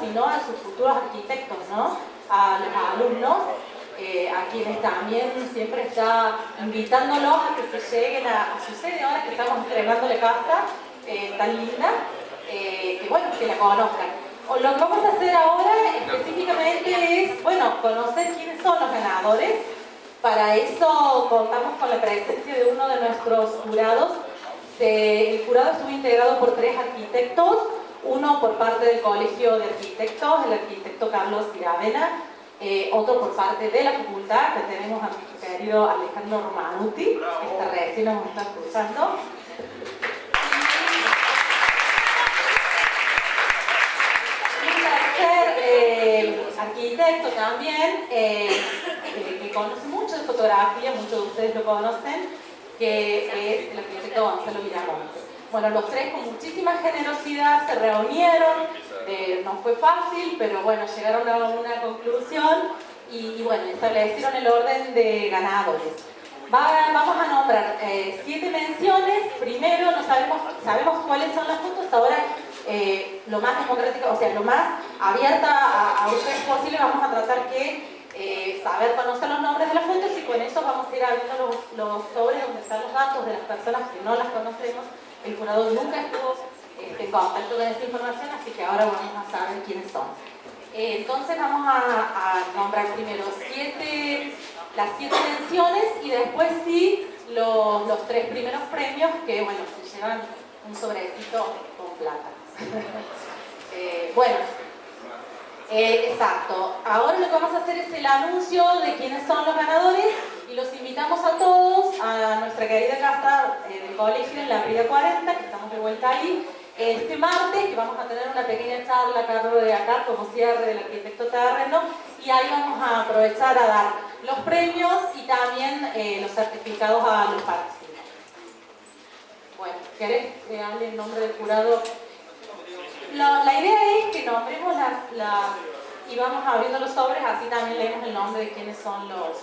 Sino a sus futuros arquitectos, ¿no? A los alumnos, a quienes también siempre está invitándolos a que se lleguen a su sede ahora que estamos entregándole casa tan linda, que bueno, que la conozcan. Lo que vamos a hacer ahora específicamente es, bueno, conocer quiénes son los ganadores. Para eso contamos con la presencia de uno de nuestros jurados. El jurado estuvo integrado por 3 arquitectos, uno por parte del Colegio de Arquitectos, el arquitecto Carlos Iravena, otro por parte de la facultad, que tenemos a nuestro querido Alejandro Romanuti, que recién nos está escuchando. Y un tercer arquitecto también, que conoce mucho de fotografía, muchos de ustedes lo conocen, que es el arquitecto Gonzalo Viramontes. Bueno, los 3 con muchísima generosidad se reunieron, no fue fácil, pero bueno, llegaron a una conclusión y bueno, establecieron el orden de ganadores. Vamos a nombrar 7 menciones. Primero, sabemos cuáles son las fotos, ahora lo más democrático, o sea, lo más abierta a ustedes posible, vamos a tratar que saber conocer los nombres de las fotos y con eso vamos a ir abriendo los sobres donde están los datos de las personas que no las conocemos. El jurado nunca estuvo en contacto con esa información, así que ahora vamos a saber quiénes son. Entonces vamos a nombrar primero las 7 menciones y después sí los 3 primeros premios que, bueno, se llevan un sobrecito con plata. Bueno, exacto. Ahora lo que vamos a hacer es el anuncio de quiénes son los ganadores y los invitamos a todos a nuestra querida casa del colegio en la Avenida 40, que estamos de vuelta ahí, este martes, que vamos a tener una pequeña charla a cargo de acá como cierre del arquitecto terreno, y ahí vamos a aprovechar a dar los premios y también los certificados a los participantes. Bueno, ¿querés que hable en nombre del jurado? La idea es que nombremos y vamos abriendo los sobres, así también leemos el nombre de quiénes son los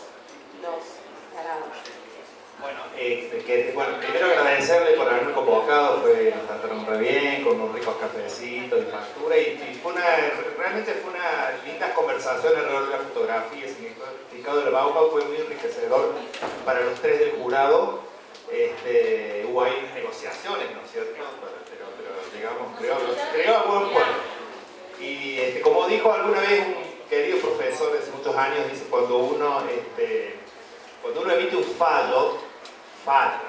ganadores. Bueno, primero agradecerle por haberme convocado, nos trataron re bien, con unos ricos cafecitos y factura, y realmente fue una linda conversación alrededor de la fotografía. El significado del Bauhaus fue muy enriquecedor para los tres del jurado. Hubo ahí negociaciones, ¿no es cierto? Pero llegamos, creo a buen puerto. Y como dijo alguna vez un querido profesor de hace muchos años, dice, cuando uno emite un fallo, falla.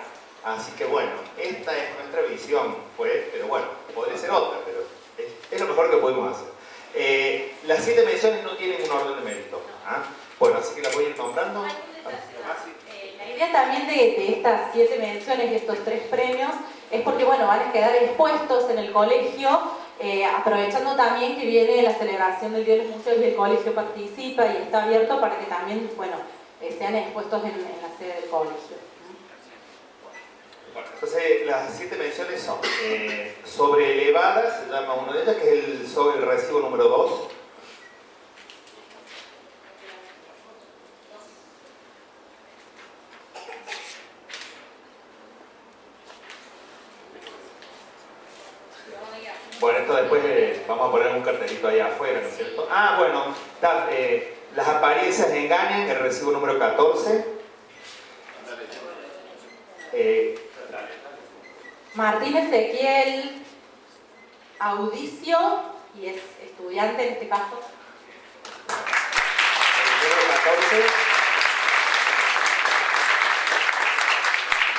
Así que bueno, esta es nuestra visión, pero bueno, podría ser otra, pero es lo mejor que pudimos hacer. Las 7 menciones no tienen un orden de mérito. Bueno, así que las voy a ir nombrando. La idea también de estas 7 menciones y estos 3 premios es porque, bueno, van a quedar expuestos en el colegio, aprovechando también que viene la celebración del Día de los Museos y el colegio participa y está abierto para que también, bueno, sean expuestos en la sede del colegio. Bueno, entonces las 7 menciones son sobre elevadas, se llama uno de ellas, que es sobre el recibo número 2. Bueno, esto después vamos a poner un cartelito ahí afuera, ¿no es cierto? Bueno, las apariencias engañan, el recibo número 14. Martín Ezequiel Audicio, y es estudiante en este caso. El número 14.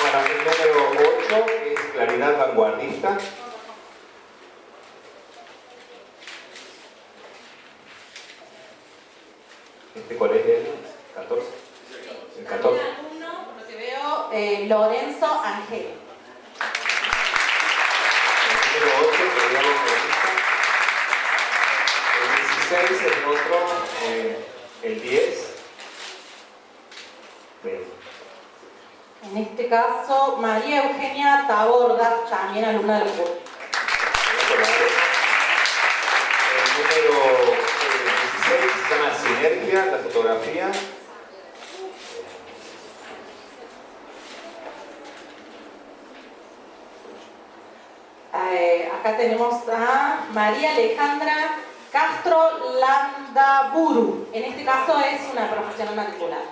Bueno, el número 8 es Claridad Vanguardista. ¿Cuál es el 14? El 14. El alumno, por lo que veo, Lorenzo Ángel. El número 8, Claridad Vanguardista. El 16 es el otro, el 10. Bien. En este caso, María Eugenia Taborda, también alumna del curso. El número 16 se llama Sinergia, la fotografía. Acá tenemos a María Alejandra Castro Landaburu. En este caso es una profesional matriculada.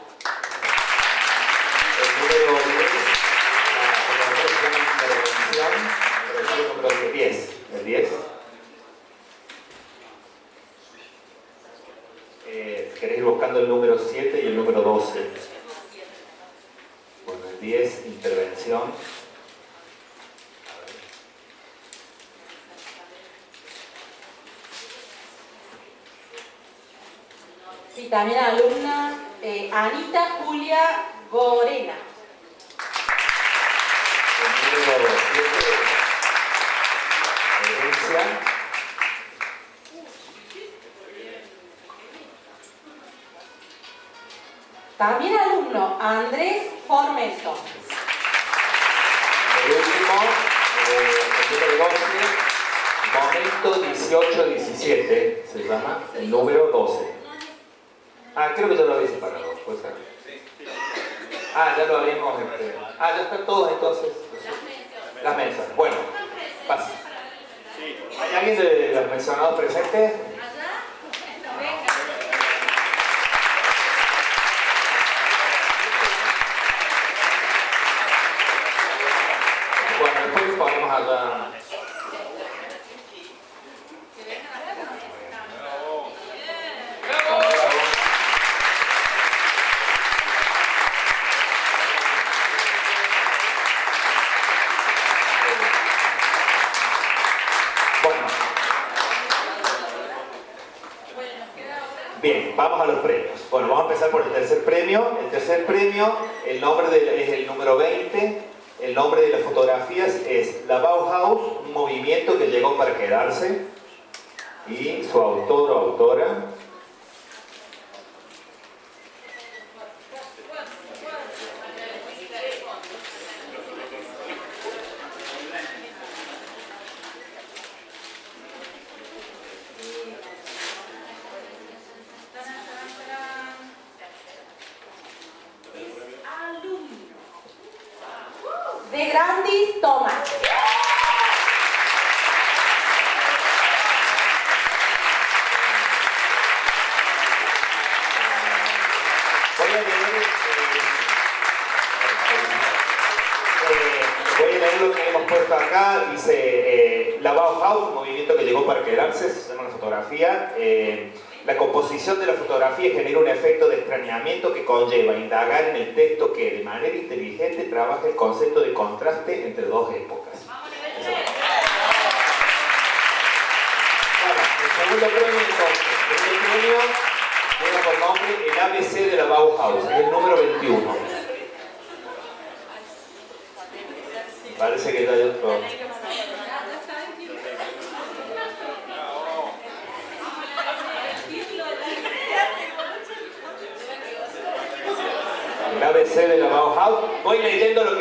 El número 10, la fotografía se llama Intervención, el número 10. El 10. Queréis ir buscando el número 7 y el número 12. Bueno, el 10, Intervención. Sí, también alumna Anita Julia Gorena. El número 7, Herencia. También alumno Andrés Formeso. El último, el número 12, Momento 18-17, se llama el número 12. Creo que ya lo habéis separado, puede ser. Ya lo habíamos... ya están todos entonces. Las menciones. Bueno, pasa. ¿Hay alguien de los mencionados presentes? Bueno, después ponemos allá. vamos a los premios. Bueno, vamos a empezar por el tercer premio. El tercer premio, es el número 20. El nombre de las fotografías es La Bauhaus, un movimiento que llegó para quedarse. Y su autor o autora. De Grandis Thomas. Voy a leer lo que hemos puesto acá. Dice La Bauhaus, un movimiento que llegó para quedarse, se llama la fotografía. La composición de la fotografía genera un efecto de extrañamiento que conlleva indagar en el texto que de manera inteligente trabaja el concepto de contraste entre dos épocas. Bueno, el segundo premio entonces. El segundo premio lleva por nombre el ABC de la Bauhaus, el número 21. Parece que hay otro. El ABC de la Bauhaus. Voy leyendo lo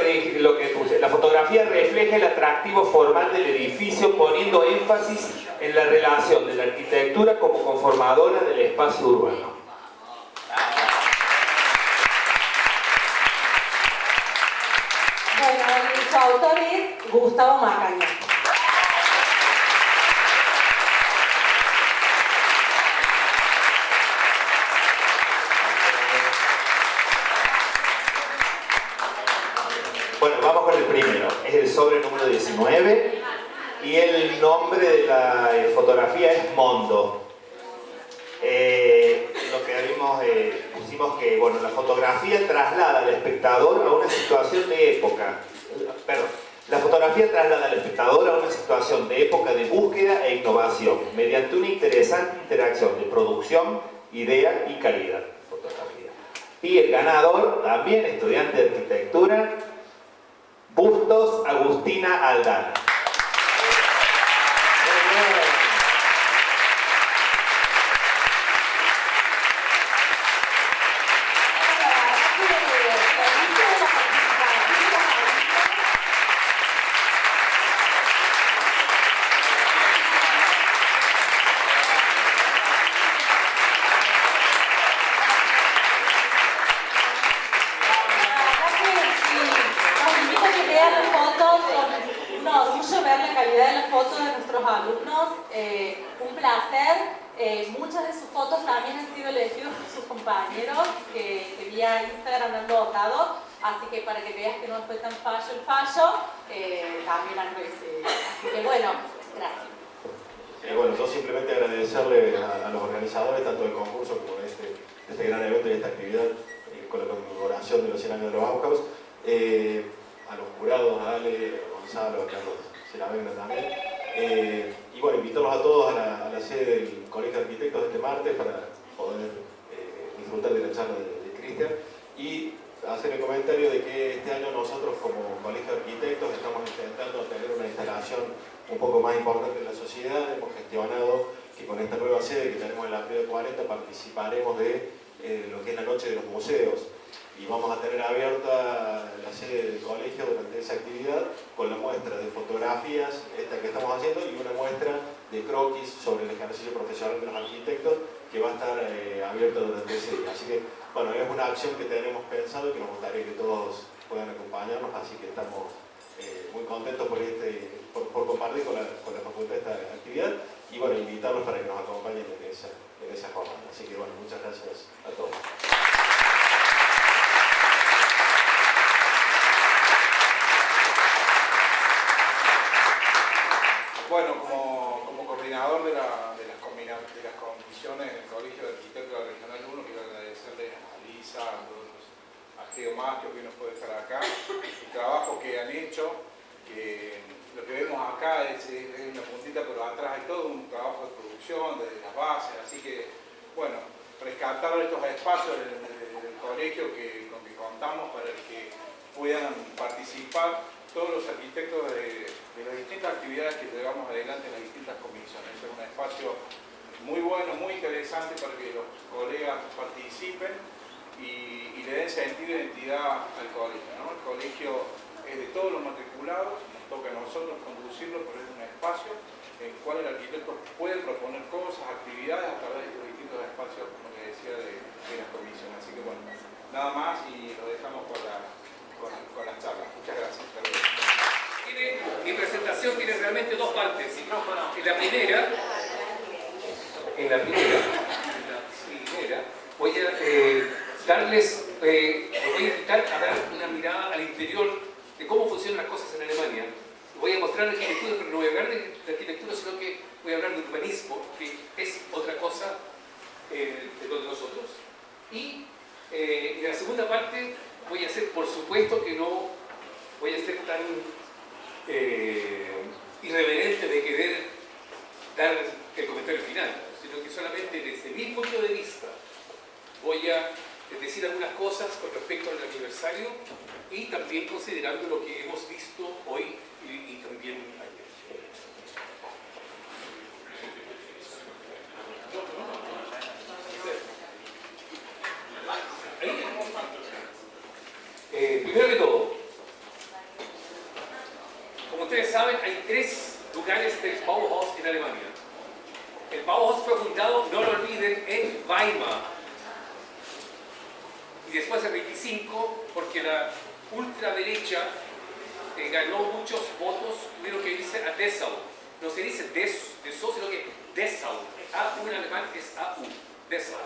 que puse. La fotografía refleja el atractivo formal del edificio, poniendo énfasis en la relación de la arquitectura como conformadora del espacio urbano. Bueno, su autor es Gustavo Macaña. Bueno, vamos con el primero. Es el sobre número 19 y el nombre de la fotografía es Mondo. Lo que vimos, pusimos que bueno, la fotografía traslada al espectador a una situación de época. Perdón. La fotografía traslada al espectador a una situación de época de búsqueda e innovación mediante una interesante interacción de producción, idea y calidad. Fotografía. Y el ganador, también estudiante de arquitectura, Bustos Agustina Aldana. Un placer. Muchas de sus fotos también han sido elegidas por sus compañeros que vía Instagram han votado, así que para que veas que no fue tan fallo el fallo, también han recibido. Así que bueno, gracias. Bueno, yo simplemente agradecerle a los organizadores tanto del concurso como de este gran evento y esta actividad con la conmemoración de los 100 años de los Bauhaus, a los jurados, a Ale, a Gonzalo, a Carlos Seravenga también. Y bueno, invitarlos a todos a la sede del Colegio de Arquitectos este martes para poder disfrutar de la charla de Cristian y hacer el comentario de que este año nosotros como Colegio de Arquitectos estamos intentando tener una instalación un poco más importante en la sociedad. Hemos gestionado que con esta nueva sede que tenemos en la Avenida 40 participaremos de lo que es la Noche de los Museos. Y vamos a tener abierta la sede del colegio durante esa actividad con la muestra de fotografías, esta que estamos haciendo, y una muestra de croquis sobre el ejercicio profesional de los arquitectos que va a estar abierta durante ese día. Así que, bueno, es una acción que tenemos pensado y que nos gustaría que todos puedan acompañarnos, así que estamos muy contentos por compartir con la facultad esta actividad y, bueno, invitarlos para que nos acompañen en esa jornada. Así que, bueno, muchas gracias a todos. Bueno, como coordinador de las comisiones del Colegio de Arquitectos de la Regional 1, quiero agradecerles a Lisa, a Geo Mastio, que nos puede estar acá, el trabajo que han hecho, que lo que vemos acá es una puntita, pero atrás hay todo un trabajo de producción, desde las bases, así que, bueno, rescatar estos espacios del colegio con que contamos para que puedan participar todos los arquitectos de las distintas actividades que llevamos adelante en las distintas comisiones. Es un espacio muy bueno, muy interesante para que los colegas participen y le den sentido e identidad al colegio, ¿no? El colegio es de todos los matriculados, nos toca a nosotros conducirlo, pero es un espacio en el cual el arquitecto puede proponer cosas, actividades a través de estos distintos espacios, como les decía, de las comisiones. Así que bueno, nada más y lo dejamos con las charlas. Muchas gracias. Mi presentación tiene realmente dos partes. En la primera voy a voy a invitar a dar una mirada al interior de cómo funcionan las cosas en Alemania. Voy a mostrar la arquitectura, pero no voy a hablar de arquitectura, sino que voy a hablar de urbanismo, que es otra cosa de lo de nosotros. Y en la segunda parte voy a hacer, por supuesto que no voy a ser tan irreverente de querer dar el comentario final, sino que solamente desde mi punto de vista voy a decir algunas cosas con respecto al aniversario y también considerando lo que hemos visto hoy y también ayer. Primero que todo, como ustedes saben, hay 3 lugares del Bauhaus en Alemania. El Bauhaus fue fundado, no lo olviden, en Weimar. Y después del 25, porque la ultraderecha ganó muchos votos, tuvieron que irse a Dessau. No se dice Dessau, sino que Dessau. A-U en alemán es A-U, Dessau.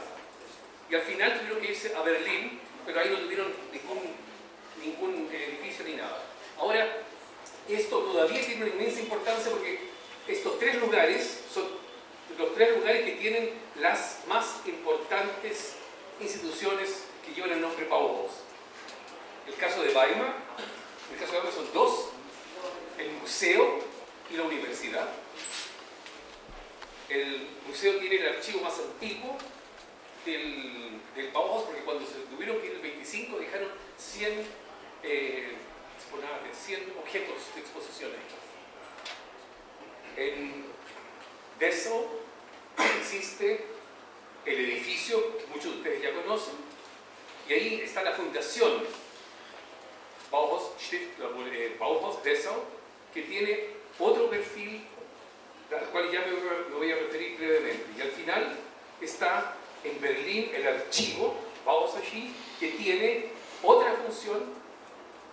Y al final tuvieron que irse a Berlín, pero ahí no tuvieron ningún edificio ni nada. Ahora, esto todavía tiene una inmensa importancia porque estos 3 lugares son los 3 lugares que tienen las más importantes instituciones que llevan el nombre Bauhaus. El caso de Weimar, son 2, el museo y la universidad. El museo tiene el archivo más antiguo del Bauhaus, porque cuando se tuvieron que ir el 25 dejaron 100 objetos de exposición. En Dessau existe el edificio que muchos de ustedes ya conocen, y ahí está la fundación Bauhaus Dessau, que tiene otro perfil al cual ya me voy a referir brevemente. Y al final está en Berlín el archivo Bauhaus Archiv, que tiene otra función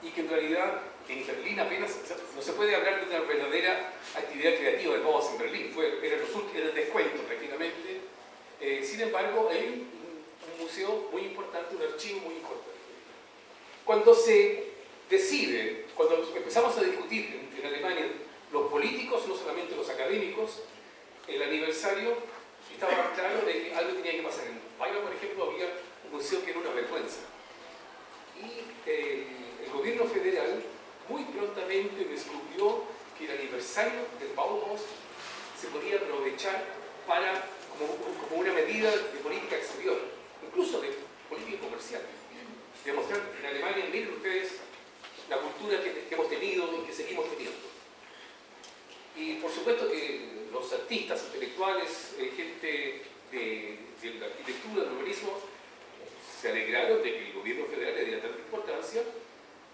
y que en realidad en Berlín apenas no se puede hablar de una verdadera actividad creativa de Bauhaus en Berlín, era el descuento prácticamente. Sin embargo, hay un museo muy importante, un archivo muy importante. Cuando se decide, cuando empezamos a discutir en Alemania, los políticos, no solamente los académicos, el aniversario estaba claro de que algo tenía que pasar. En Weimar, por ejemplo, había un museo que era una vergüenza. Y el gobierno federal muy prontamente descubrió que el aniversario del Bauhaus se podía aprovechar como una medida de política exterior, incluso de política comercial. Demostrar en Alemania, miren ustedes la cultura que hemos tenido y que seguimos teniendo. Y por supuesto que los artistas, intelectuales, gente de la arquitectura, del urbanismo, se alegraron de que el gobierno federal le diera tanta importancia,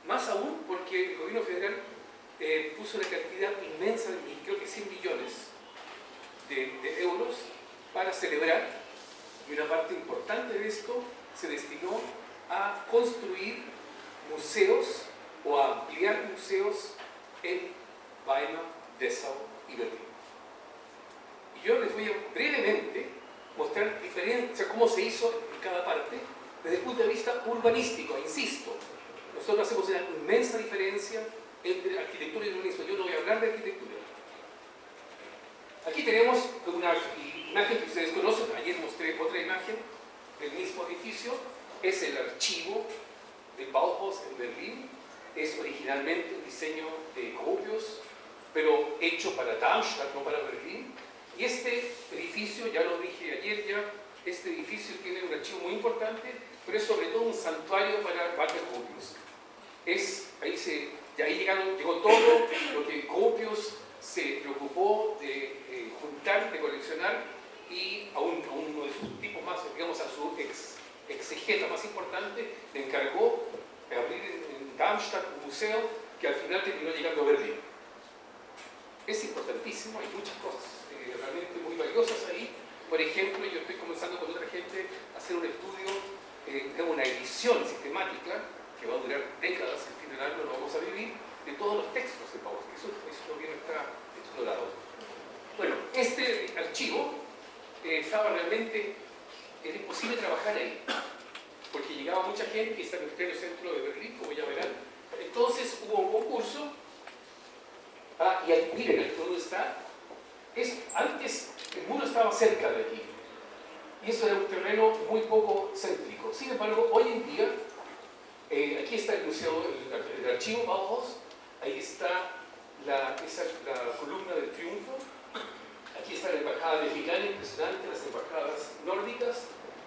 más aún porque el gobierno federal puso una cantidad inmensa, creo que 100 millones de euros, para celebrar, y una parte importante de esto se destinó a construir museos o a ampliar museos en Weimar, Dessau y Berlín. Y yo les voy a brevemente mostrar cómo se hizo en cada parte desde el punto de vista urbanístico. Insisto, nosotros hacemos una inmensa diferencia entre arquitectura y urbanismo. Yo no voy a hablar de arquitectura. Aquí tenemos una imagen que ustedes conocen. Ayer mostré otra imagen del mismo edificio. Es el archivo del Bauhaus en Berlín. Es originalmente un diseño de Gropius, pero hecho para Darmstadt, no para Berlín. Y este edificio, ya lo dije ayer, Este edificio tiene un archivo muy importante, pero es sobre todo un santuario para Walter Gropius. Llegó todo lo que Gropius se preocupó de juntar, de coleccionar, y a uno de sus tipos más, digamos, a su exegeta más importante, le encargó de abrir en Darmstadt un museo que al final terminó llegando a Berlín. Es importantísimo, hay muchas cosas realmente muy valiosas ahí. Por ejemplo, yo estoy comenzando con otra gente a hacer un estudio, una edición sistemática que va a durar décadas, al fin del año lo vamos a vivir, de todos los textos de Bauhaus. Eso también está explorado. Bueno, este archivo era imposible trabajar ahí, porque llegaba mucha gente y está en el pleno centro de Berlín, como ya verán. Entonces hubo un concurso. Y ahí, miren, el todo está. Antes el muro estaba cerca de aquí, y eso era un terreno muy poco céntrico. Sin embargo, hoy en día, aquí está el museo, el archivo Bauhaus, ahí está la columna del triunfo, aquí está la embajada mexicana, impresionante, las embajadas nórdicas,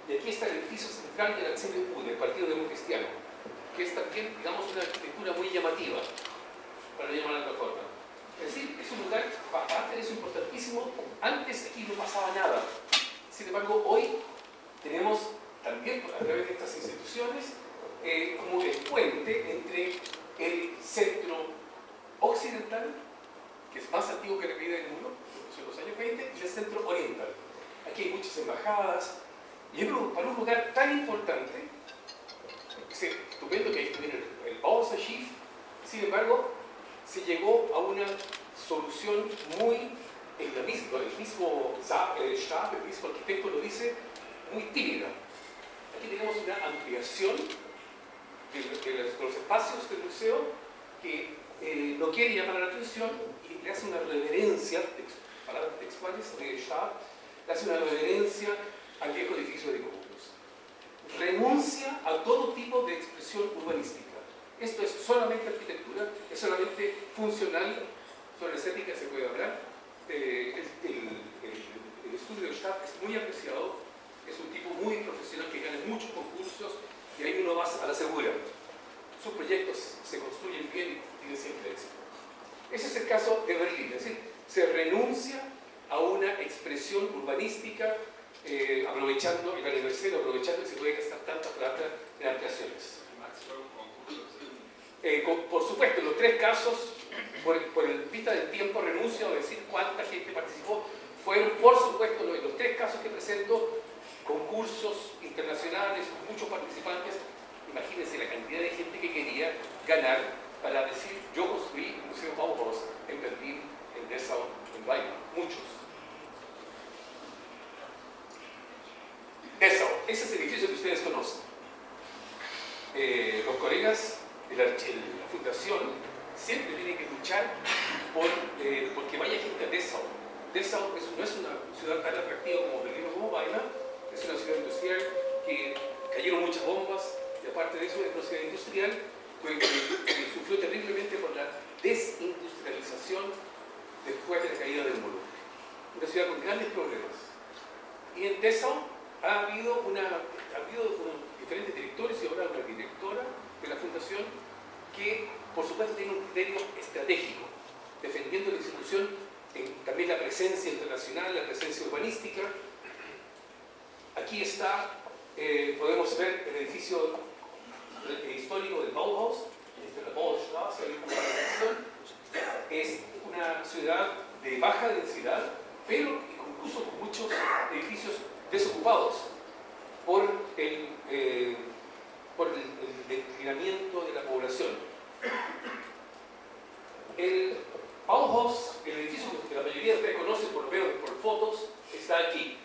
y aquí está el edificio central de la CDU, del Partido Democristiano, que es también, digamos, una arquitectura muy llamativa, para llamarla de otra forma. Es decir, es un lugar, aparte de eso, importantísimo. Antes aquí no pasaba nada. Sin embargo, hoy tenemos también, a través de estas instituciones, como el puente entre el centro occidental, que es más antiguo que la caída del muro, en los años 20, y el centro oriental. Aquí hay muchas embajadas, y para un lugar tan importante, es estupendo que ahí estuviera el Bauhaus-Archiv. Sin embargo, se llegó a una solución muy, el mismo Stab, el mismo arquitecto lo dice, muy tímida. Aquí tenemos una ampliación de los espacios del museo que no quiere llamar la atención y le hace una reverencia, palabras textuales de Stab, le hace una reverencia al viejo edificio de Gropius. Renuncia a todo tipo de expresión urbanística. Esto es solamente arquitectura, es solamente funcional. Sobre estética se puede hablar. El estudio de Stab es muy apreciado, es un tipo muy profesional que gana muchos concursos y ahí uno va a la segura. Sus proyectos se construyen bien y tienen siempre éxito. Ese es el caso de Berlín, es decir, se renuncia a una expresión urbanística aprovechando el aniversario, aprovechando que se puede gastar tanta plata en ampliaciones. Por supuesto, en los tres casos, por el vista del tiempo, renuncio a decir cuánta gente participó. Fueron, por supuesto, los tres casos que presento, concursos internacionales, muchos participantes. Imagínense la cantidad de gente que quería ganar para decir: yo construí el Museo Bauhaus en Berlín, en Dessau, en Weimar. Muchos. Dessau, ese es el edificio que ustedes conocen. Los colegas de la fundación siempre tienen que luchar porque vaya gente a Dessau. Dessau no es una ciudad tan atractiva como Berlín o como Weimar, es una ciudad industrial que cayeron muchas bombas, y aparte de eso es una ciudad industrial que sufrió terriblemente por la desindustrialización después de la caída del muro. Una ciudad con grandes problemas. Y en Dessau ha habido diferentes directores y ahora una directora de la fundación que, por supuesto, tiene un criterio estratégico, defendiendo la institución, también la presencia internacional, la presencia urbanística. Aquí está, podemos ver el edificio histórico del Bauhaus, la Bauhausstraße, es una ciudad de baja densidad, pero incluso con muchos edificios desocupados por el declinamiento de la población. El Bauhaus, el edificio que la mayoría de ustedes conocen por lo menos por fotos, está aquí.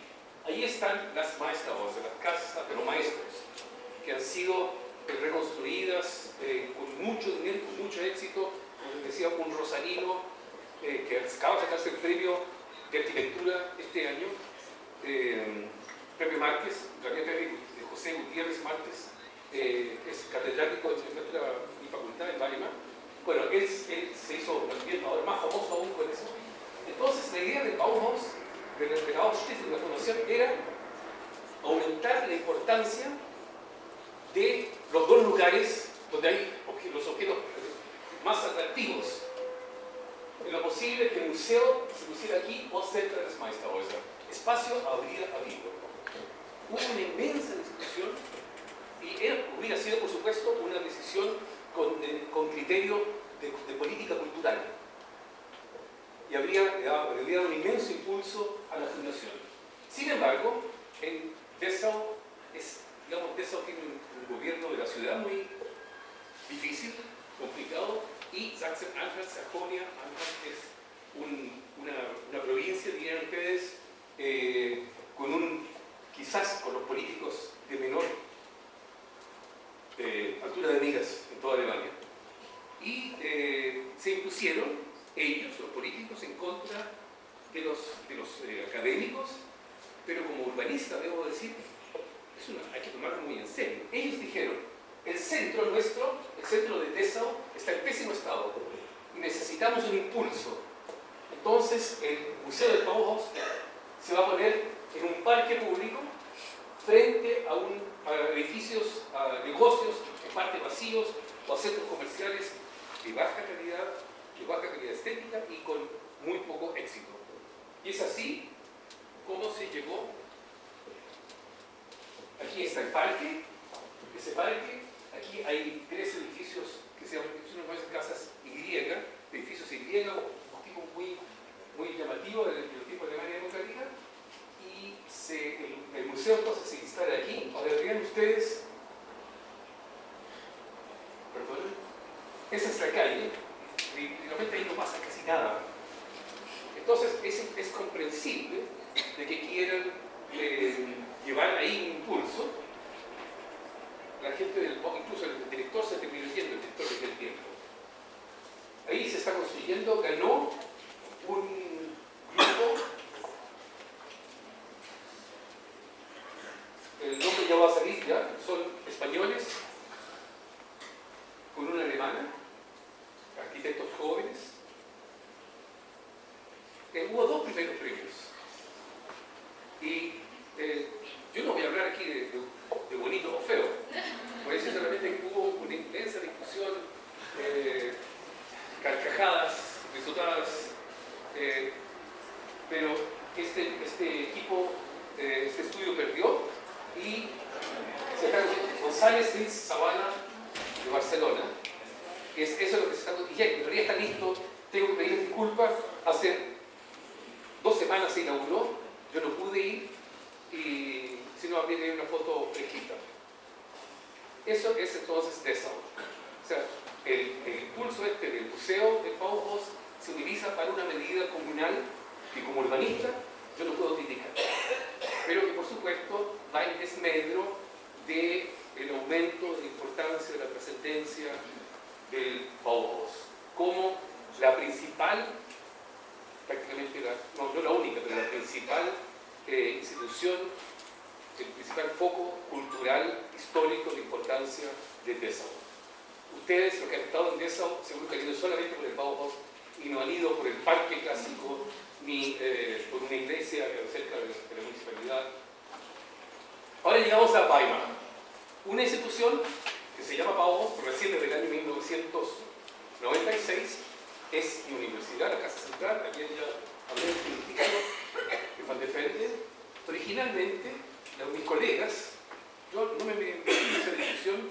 Ahí están las Meisterhäuser, las casas de los maestros, que han sido reconstruidas con mucho dinero, con mucho éxito. Como les decía, un rosarino que acaba de sacarse el premio de arquitectura este año, Pepe Márquez, de José Gutiérrez Márquez, es catedrático de mi facultad en Weimar. Bueno, él se hizo ahora más famoso aún con eso. Entonces, la idea del Bauhaus, de la Bauhaus-Stiftung, de la fundación, era aumentar la importancia de los dos lugares donde hay los objetos más atractivos. En lo posible que el museo se pusiera aquí o cerca de las Meisterhäuser. Espacio habría habido. Hubo una inmensa discusión y hubiera sido, por supuesto, una decisión con criterio de política cultural. Y habría dado un inmenso impulso a la fundación. Sin embargo, en Dessau, Dessau tiene un gobierno de la ciudad muy difícil, complicado, y Sachsen-Anhalt, Sajonia-Anhalt es una provincia, dirían ustedes, quizás con los políticos de menor altura de miras en toda Alemania. Y se impusieron ellos, los políticos, en contra de los académicos, pero como urbanista, debo decir, hay que tomarlo muy en serio. Ellos dijeron, el centro nuestro, el centro de Dessau, está en pésimo estado y necesitamos un impulso. Entonces, el Museo del Bauhaus se va a poner en un parque público frente a edificios, a negocios, en parte vacíos, o a centros comerciales de baja calidad estética y con muy poco éxito. Y es así como se llegó. Aquí está el parque, ese parque, aquí hay 3 edificios que se llaman casas Y, edificios Y, un tipo muy llamativo del tipo de Alemania Democrática, y el museo entonces se instala aquí. Ahora vean ustedes, perdón, esa es la calle, y realmente ahí no pasa casi nada. Entonces es comprensible de que quieran llevar ahí un impulso. La gente incluso el director se terminó yendo, el director desde el tiempo. Ahí se está construyendo, ganó un grupo, el nombre ya va a salir ya, son españoles con una alemana, arquitectos jóvenes. Hubo 2 primeros premios. Y yo no voy a hablar aquí de bonito o feo, por eso solamente hubo una inmensa discusión, carcajadas, risotadas, pero este equipo, este estudio perdió y se está González Ruiz Zavala de Barcelona. Eso es lo que se está y ya, en realidad está listo. Tengo que pedirles disculpas. Hace 2 semanas se inauguró, yo no pude ir, y si no habría una foto fresquita. Eso es entonces Dessau. O sea, el impulso del museo de Bauhaus se utiliza para una medida comunal que como urbanista yo no puedo criticar, pero que por supuesto va en desmedro del aumento de la importancia de la trascendencia del Bauhaus como la principal, prácticamente no la única, pero la principal institución, el principal foco cultural, histórico de importancia de Dessau. Ustedes, los que han estado en Dessau, seguro que han ido solamente por el Bauhaus y no han ido por el parque clásico ni por una iglesia cerca de la municipalidad. Ahora llegamos a Weimar, una institución que se llama Bauhaus, recién desde el año 1996, es mi universidad, la Casa Central, aquí ya hablé del Instituto de Van der Velde. Originalmente, mis colegas, yo no me metí en esa discusión,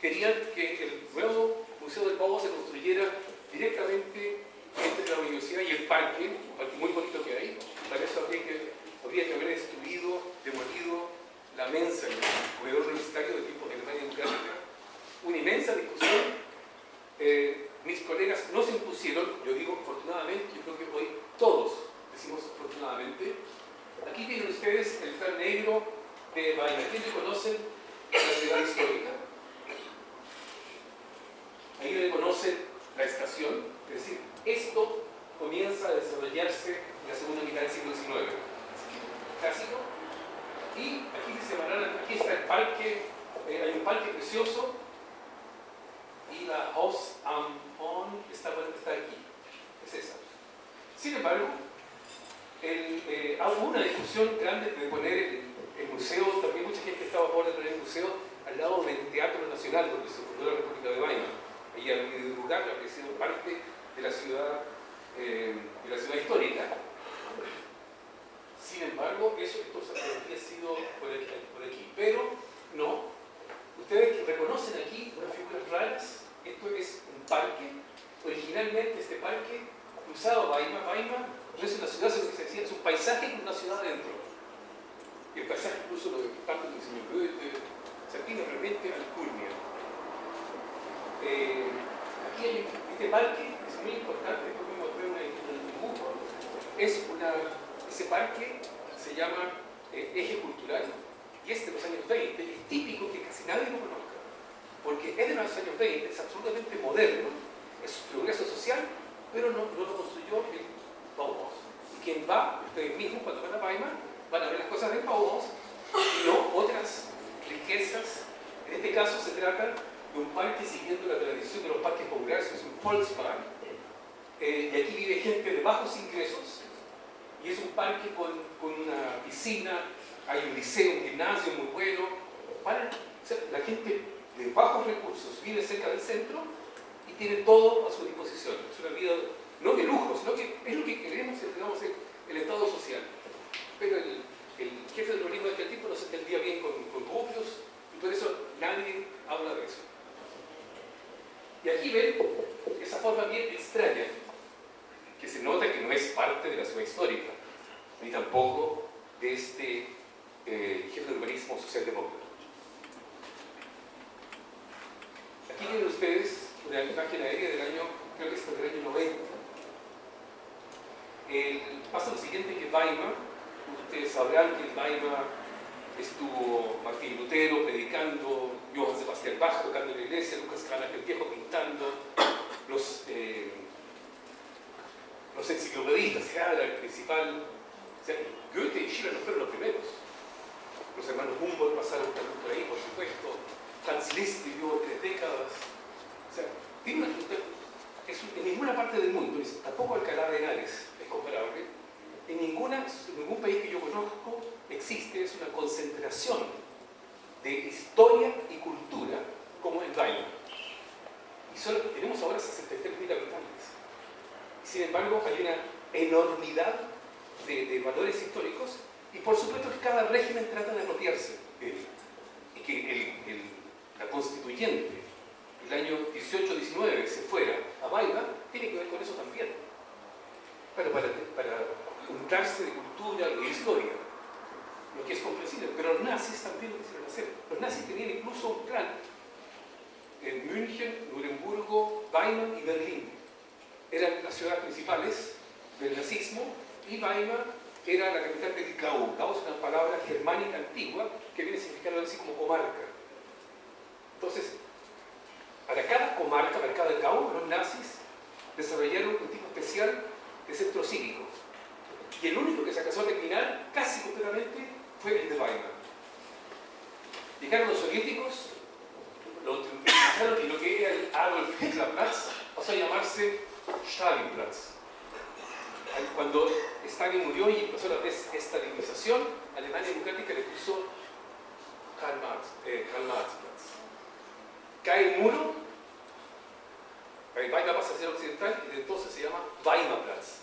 querían que el nuevo Museo del Bauhaus se construyera directamente entre la universidad y el parque, un parque muy bonito que hay. Para eso habría que haber destruido, demolido la mensa, el comedor universitario de tipo de Alemania Democrática. Una inmensa discusión. Mis colegas no se impusieron, yo digo afortunadamente, yo creo que hoy todos decimos afortunadamente. Aquí tienen ustedes el plan negro de Weimar. ¿Quiénes conocen la ciudad histórica? Ahí reconocen la estación, es decir, esto comienza a desarrollarse en la segunda mitad del siglo XIX. Clásico. Y aquí está el parque, hay un parque precioso, y la Haus am Horn está aquí. Es esa. Sin embargo, hubo una discusión grande de poner el museo, también mucha gente estaba a favor de tener el museo al lado del Teatro Nacional, donde se fundó la República de Weimar. Ahí había un lugar que había sido parte de la ciudad histórica. Sin embargo, esto había sido por aquí. Pero no, ustedes reconocen aquí unas figuras raras. Esto es un parque. Originalmente este parque cruzaba Weimar. Weimar no es una ciudad, sino que se decía, es un paisaje con una ciudad adentro. Y el paisaje incluso lo de parte del señor Goethe se atina realmente al culmio. Aquí hay este parque, es muy importante, después voy a mostrar un dibujo. Ese parque se llama Eje Cultural y es de los años 20, y es típico que casi nadie lo conozca, porque es de los años 20, es absolutamente moderno, es progreso social, pero no lo construyó el Bauhaus. Y quien va, ustedes mismos cuando van a Weimar, van a ver las cosas del Bauhaus y no otras riquezas. En este caso se trata de un parque siguiendo la tradición de los parques populares, es un Volkspark, y aquí vive gente de bajos ingresos, y es un parque con una piscina, hay un liceo, un gimnasio muy bueno. La gente de bajos recursos vive cerca del centro y tiene todo a su disposición. Es una vida no de lujo, sino que es lo que queremos, digamos, el Estado social. Pero el jefe del urbanismo de aquel tipo no se entendía bien con núcleos y por eso nadie habla de eso. Y aquí ven esa forma bien extraña, que se nota que no es parte de la ciudad histórica, ni tampoco de este jefe de urbanismo socialdemócrata. Aquí tienen ustedes una imagen aérea del año, creo que es del año 90. Pasa lo siguiente, que Weimar, ustedes sabrán que en Weimar estuvo Martín Lutero predicando, Johann Sebastian Bach tocando en la iglesia, Lucas Cranach el Viejo pintando, los enciclopedistas, era el principal. O sea, Goethe y Schiller no fueron los primeros. Los hermanos Humboldt pasaron también por ahí, por supuesto. Franz Liszt vivió 3 décadas. O sea, tiene en ninguna parte del mundo, tampoco Alcalá de Henares es comparable, en ningún país que yo conozco existe una concentración de historia y cultura como en Weimar. Y solo tenemos ahora 63.000 habitantes. Sin embargo, hay una enormidad de valores históricos y por supuesto que cada régimen trata de apropiarse de él. Y que la constituyente el año 18-19 se fuera a Weimar tiene que ver con eso también. Pero para untarse de cultura, de historia, lo que es comprensible. Pero los nazis también lo quisieron hacer. Los nazis tenían incluso un plan en München, Nuremberg, Weimar y Berlín. Eran las ciudades principales del nazismo y Weimar era la capital del Gau. Gau es una palabra germánica antigua que viene a significar algo así como comarca. Entonces, para cada comarca, para cada Gau, los nazis desarrollaron un tipo especial de centro cívico. Y el único que se alcanzó a declinar casi completamente fue el de Weimar. Llegaron los soviéticos, lo utilizaron y lo que era el Adolf Hitlerplatz pasó a llamarse Stalinplatz. Cuando Stalin murió y empezó la desestalinización, Alemania Democrática le puso Karl-Marx-Platz. Cae el muro, Weimar pasa a ser occidental y desde entonces se llama Weimarplatz.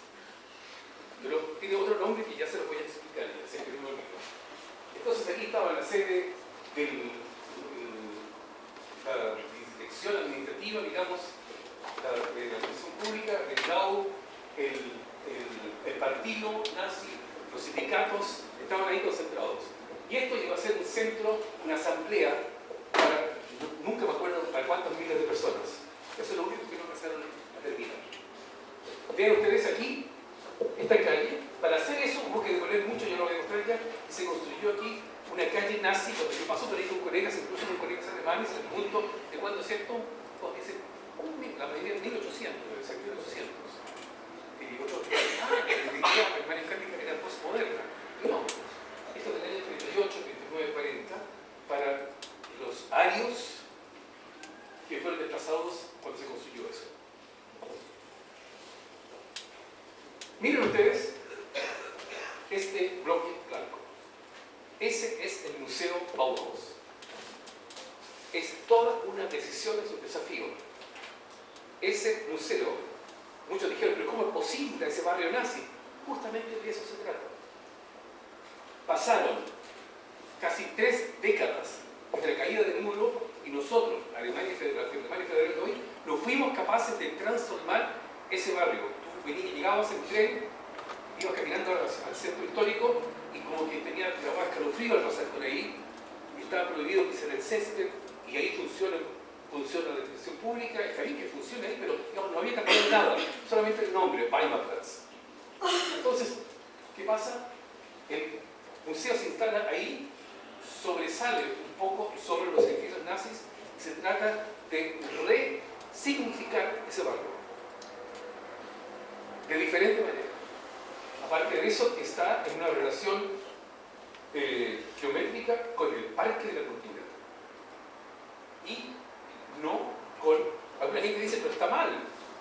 Pero tiene otro nombre que ya se lo voy a explicar, ya sé que no me olvido. Entonces aquí estaba la sede de la dirección administrativa, digamos, de la administración pública, del Gau, el partido nazi, los sindicatos estaban ahí concentrados. Y esto llegó a ser un centro, una asamblea para, nunca me acuerdo para cuántos miles de personas. Eso es lo único que no pasaron a terminar. Vean ustedes aquí esta calle. Para hacer eso hubo que devolver mucho, yo lo voy a mostrar ya, y se construyó aquí una calle nazi. Cuando yo paso por ahí con colegas, incluso con colegas alemanes, en el punto de cuando es cierto, la mayoría de 1800, exacto 1800. Y otros que la Alemania práctica era postmoderna. No, esto del año 38, 39, 40, para los arios que fueron desplazados cuando se construyó eso. Miren ustedes este bloque blanco. Ese es el Museo Bauhaus. Es toda una decisión, es un desafío. Ese museo, muchos dijeron, pero ¿cómo es posible ese barrio nazi? Justamente de eso se trata. Pasaron casi 3 décadas entre la caída del muro y nosotros, Alemania Federal de hoy, no fuimos capaces de transformar ese barrio. Tú llegabas en tren, ibas caminando al centro histórico y como que tenía escalofrío al pasar por ahí, y estaba prohibido pisar el césped, y ahí funciona la educación pública, está bien que funcione ahí, pero digamos, no había cambiado nada, solamente el nombre, Weimarplatz. Entonces, ¿qué pasa? El museo se instala ahí, sobresale un poco sobre los edificios nazis, y se trata de resignificar ese barrio de diferente manera. Aparte de eso, está en una relación geométrica con el Parque de la Cultura. Y no con... Alguna gente dice, pero está mal,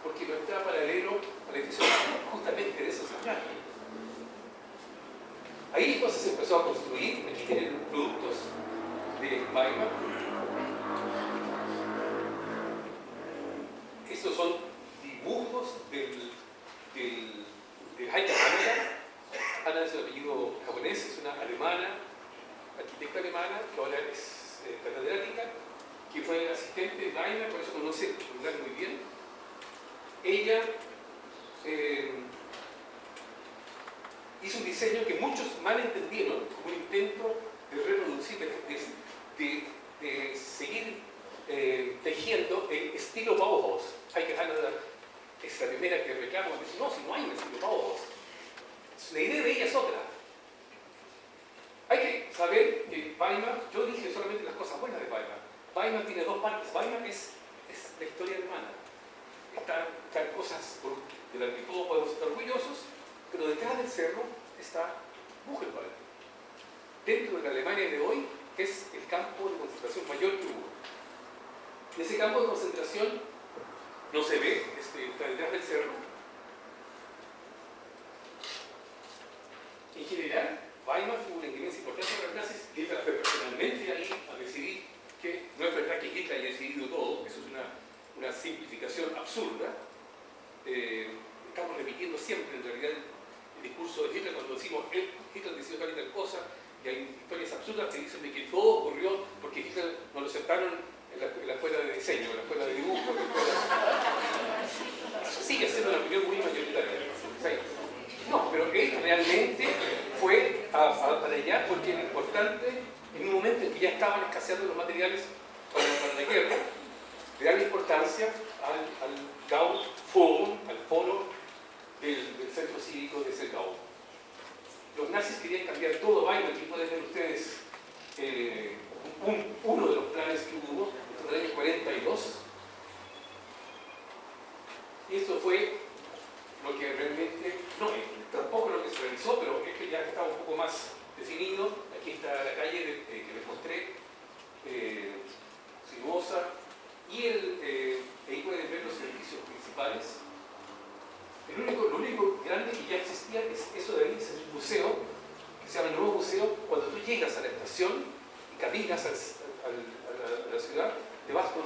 porque no está paralelo al edificio justamente de eso se trata. Ahí entonces se empezó a construir, aquí tienen productos de Weimar. Estos son dibujos de Heike Hanna. Hanna es un apellido japonés, es una alemana, arquitecta alemana, que ahora es catedrática, que fue asistente de Weimar, por eso conoce el lugar muy bien. Ella hizo un diseño que muchos mal entendieron como un intento de reproducir, de seguir tejiendo el estilo Bauhaus. Heike Hanna es la primera que reclama, dice, no, si no hay un estilo Bauhaus. La idea de ella es otra. Hay que saber que Weimar, yo dije solamente las cosas buenas de Weimar. Weimar tiene 2 partes. Weimar es la historia alemana. Están cosas de las que todos podemos estar orgullosos, pero detrás del cerro está Buchenwald. Dentro de la Alemania de hoy es el campo de concentración mayor que hubo. En ese campo de concentración no se ve, está detrás del cerro. En general, Weimar tuvo una influencia importante para los nazis. Hitler fue personalmente ahí a decidir que no es verdad que Hitler haya decidido todo, eso es una simplificación absurda. Estamos repitiendo siempre en realidad el discurso de Hitler cuando decimos Hitler decidió tal cosa, y hay historias absurdas que dicen de que todo ocurrió porque Hitler no lo aceptaron en la escuela de diseño, en la escuela de dibujo. Eso sigue siendo una opinión muy mayoritaria. No, pero él realmente fue para allá porque era importante en un momento en que ya estaban escaseando los materiales para la guerra, de darle importancia al Gau Forum, al foro del centro cívico de ese Gau. Los nazis querían cambiar todo Weimar. Aquí pueden ver ustedes uno de los planes que hubo en el año 42. Y esto fue lo que realmente, no, tampoco lo que se realizó, pero es que ya estaba un poco más definido. Aquí está la calle que les mostré, sinuosa, y ahí pueden ver los servicios principales. Lo único grande que ya existía es eso de ahí, es el museo, que se llama el Nuevo Museo. Cuando tú llegas a la estación y caminas a la ciudad, te vas por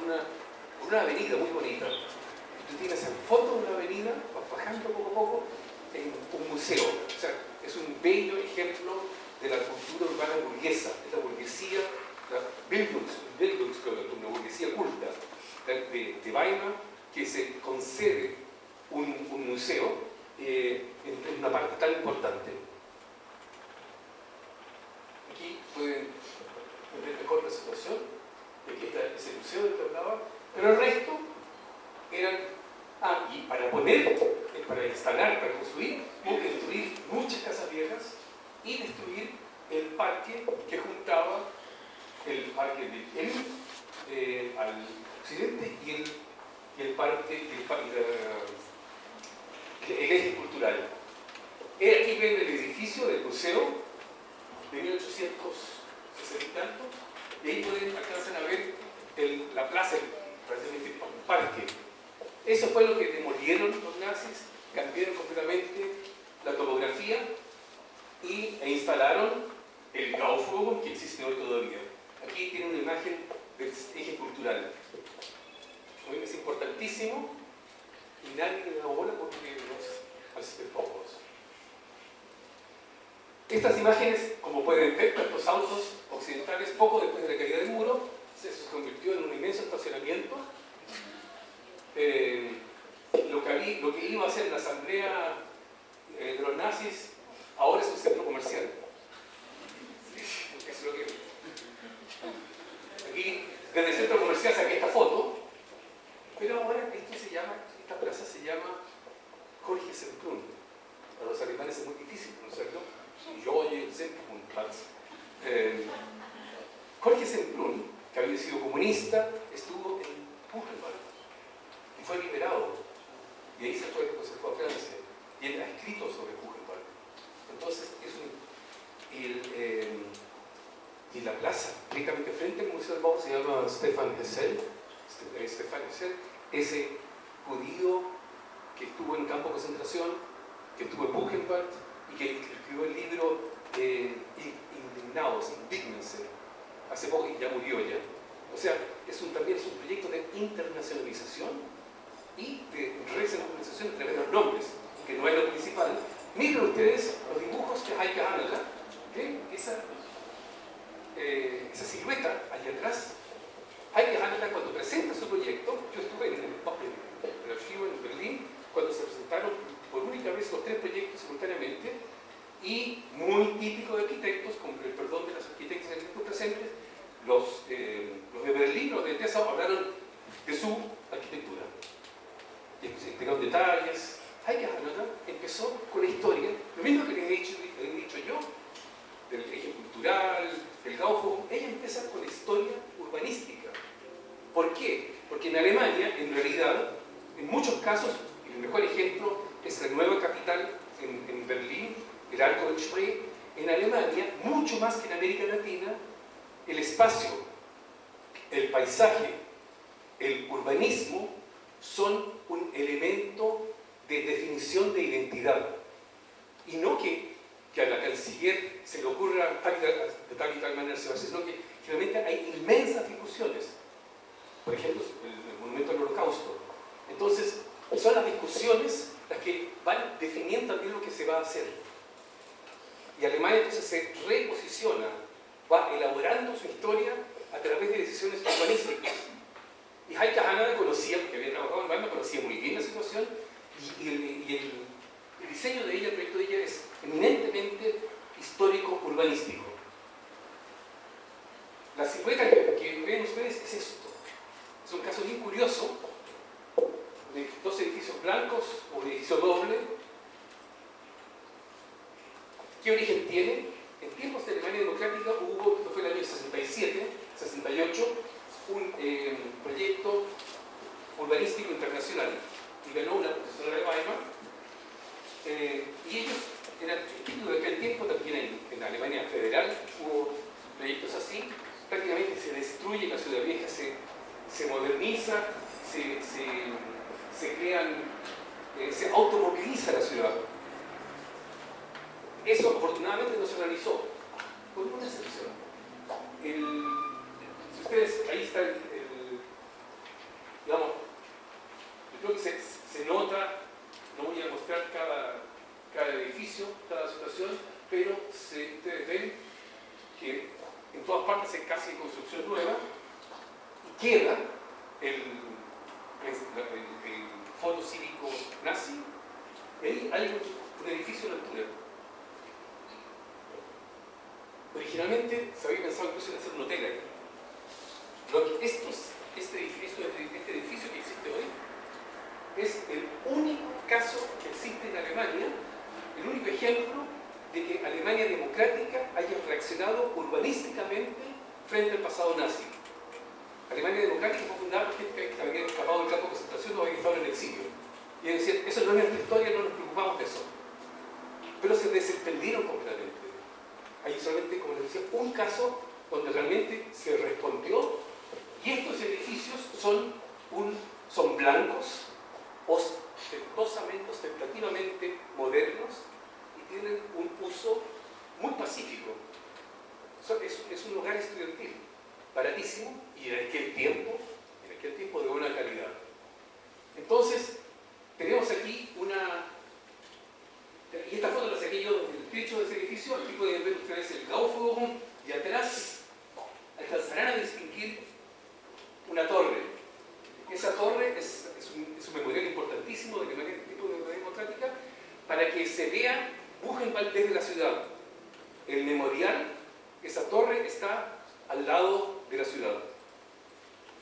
una avenida muy bonita. Tú tienes al fondo de una avenida, vas bajando poco a poco, en un museo. O sea, es un bello ejemplo de la cultura urbana burguesa, es la burguesía, la Bildungskultur, una burguesía culta de Weimar, que se concede un museo en una parte tan importante. Aquí pueden ver mejor la situación, aquí está ese museo del que hablaba, pero el resto eran, y para instalar, para construir, hubo que destruir muchas casas viejas y destruir el parque que juntaba el parque de Elm al occidente y el parque, el eje cultural. Aquí ven el edificio del museo de 1860 y tanto, y ahí alcanzan a ver la plaza, prácticamente un parque. Eso fue lo que demolieron los nazis, cambiaron completamente la topografía e instalaron el Gauforum, cultural. A mí me es importantísimo y nadie le da bola porque nos hace pocos. Estas imágenes, como pueden ver, estos autos occidentales, poco después de la caída del muro, se convirtió en un inmenso estacionamiento. Lo que iba a ser la asamblea de los nazis, ahora es un centro comercial. Eso es lo que es. Aquí, desde el centro comercial saqué esta foto, pero ahora esta plaza se llama Jorge Semprún. Para los alemanes es muy difícil conocerlo. Jorge Semprún-Platz. Jorge Semprún, que había sido comunista, estuvo en Buchenwald y fue liberado. Y ahí se fue a Francia. Y él ha escrito sobre Buchenwald. Entonces, y la plaza, directamente frente al Museo del Bauhaus, se llama Stefan Hessel. Stefan Hessel, ese judío que estuvo en campo de concentración, que estuvo en Buchenwald y que escribió el libro Indignados, Indígnense, hace poco y ya murió ya. O sea, también es un proyecto de internacionalización y de recentralización a través de los nombres, que no es lo principal. Miren ustedes los dibujos de Heike Haneler, esa silueta allá atrás. Heike Haneler, cuando presenta su proyecto, yo estuve en el archivo en Berlín, cuando se presentaron por única vez los 3 proyectos simultáneamente, y muy típico de arquitectos, con el perdón de los arquitectos y arquitectos presentes, los de Berlín, los de Dessau, hablaron de su arquitectura. Y explicaron detalles. Heike Haneler empezó con la historia, lo mismo que les he dicho yo, del eje cultural, del Gaucho. Ella empieza con la historia urbanística. ¿Por qué? Porque en Alemania, en realidad, en muchos casos, el mejor ejemplo es la nueva capital en Berlín, el Arco del Spree. En Alemania, mucho más que en América Latina, el espacio, el paisaje, el urbanismo son un elemento de definición de identidad. Y no que a la canciller se le ocurra de tal y tal manera se va a hacer, sino que generalmente hay inmensas discusiones. Por ejemplo, el monumento al Holocausto. Entonces, son las discusiones las que van definiendo también lo que se va a hacer. Y Alemania entonces se reposiciona, va elaborando su historia a través de decisiones urbanísticas. Y Heike Haneler conocía, porque había trabajado en Weimar, conocía muy bien la situación, y el diseño de ella, el proyecto de ella es eminentemente histórico-urbanístico. La silueta que ven ustedes es esto. Es un caso bien curioso de 2 edificios blancos o un edificio doble. ¿Qué origen tiene? En tiempos de Alemania Democrática hubo, esto fue el año 67, 68, un proyecto urbanístico internacional y ganó una profesora de Weimar, y ellos eran típicos de aquel tiempo. También en Alemania Federal hubo proyectos así. Prácticamente se destruye la ciudad vieja, se moderniza, se crean, se automoviliza la ciudad. Eso afortunadamente no se realizó, con una excepción. Si ustedes, ahí está digamos, yo creo que se nota, no voy a mostrar cada edificio, cada situación, pero ustedes ven que en todas partes hay casi construcción nueva y queda el fondo cívico nazi, y ahí hay un edificio de altura. Originalmente se había pensado incluso en hacer un hotel ahí. Este edificio que existe hoy es el único caso que existe en Alemania, el único ejemplo de que Alemania democrática haya reaccionado urbanísticamente frente al pasado nazi. Alemania democrática fue fundada por gente que había escapado del campo de concentración o había estado en el exilio. Y es decir, eso no es nuestra historia, no nos preocupamos de eso. Pero se desentendieron completamente. Hay solamente, como les decía, un caso donde realmente se respondió, y estos edificios son blancos, ostentativamente modernos, y tienen un uso muy pacífico. Es un lugar estudiantil, baratísimo, y en aquel tiempo aquel tiempo de buena calidad. Entonces, tenemos aquí una... Y esta foto la saqué yo del techo de ese edificio. Aquí pueden ver ustedes el Gauforum y atrás alcanzarán a distinguir una torre. Esa torre es un memorial importantísimo de aquel tipo de democracia democrática para que se vea Buchenwald desde la ciudad. El memorial, esa torre está al lado de la ciudad.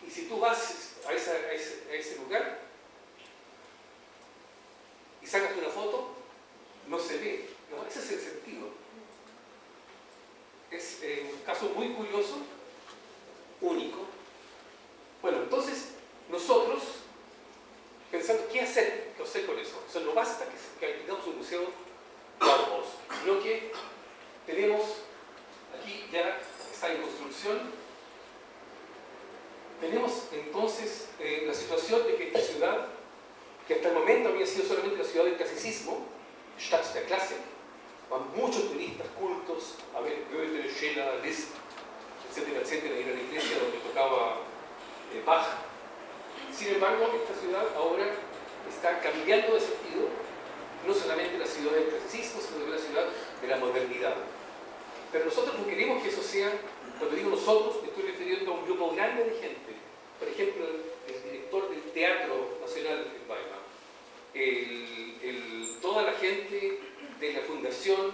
Y si tú vas a ese lugar y sacas una foto, no se ve. No, ese es el sentido. Es un caso muy curioso, único. Bueno, entonces nosotros pensando qué hacer con eso. O sea, no basta que tengamos un museo Bauhaus, sino que tenemos aquí ya está en construcción. Tenemos entonces la situación de que esta ciudad, que hasta el momento había sido solamente la ciudad del clasicismo, Stadt der Klassik, van muchos turistas cultos a ver Goethe, Schiller, Liszt, etcétera, etcétera, ir a la iglesia donde tocaba Bach. Sin embargo, esta ciudad ahora está cambiando de sentido, no solamente la ciudad del clasicismo, sino también la ciudad de la modernidad. Pero nosotros no queremos que eso sea, cuando digo nosotros, me estoy refiriendo a un grupo grande de gente. Por ejemplo, el director del Teatro Nacional en Weimar, toda la gente de la Fundación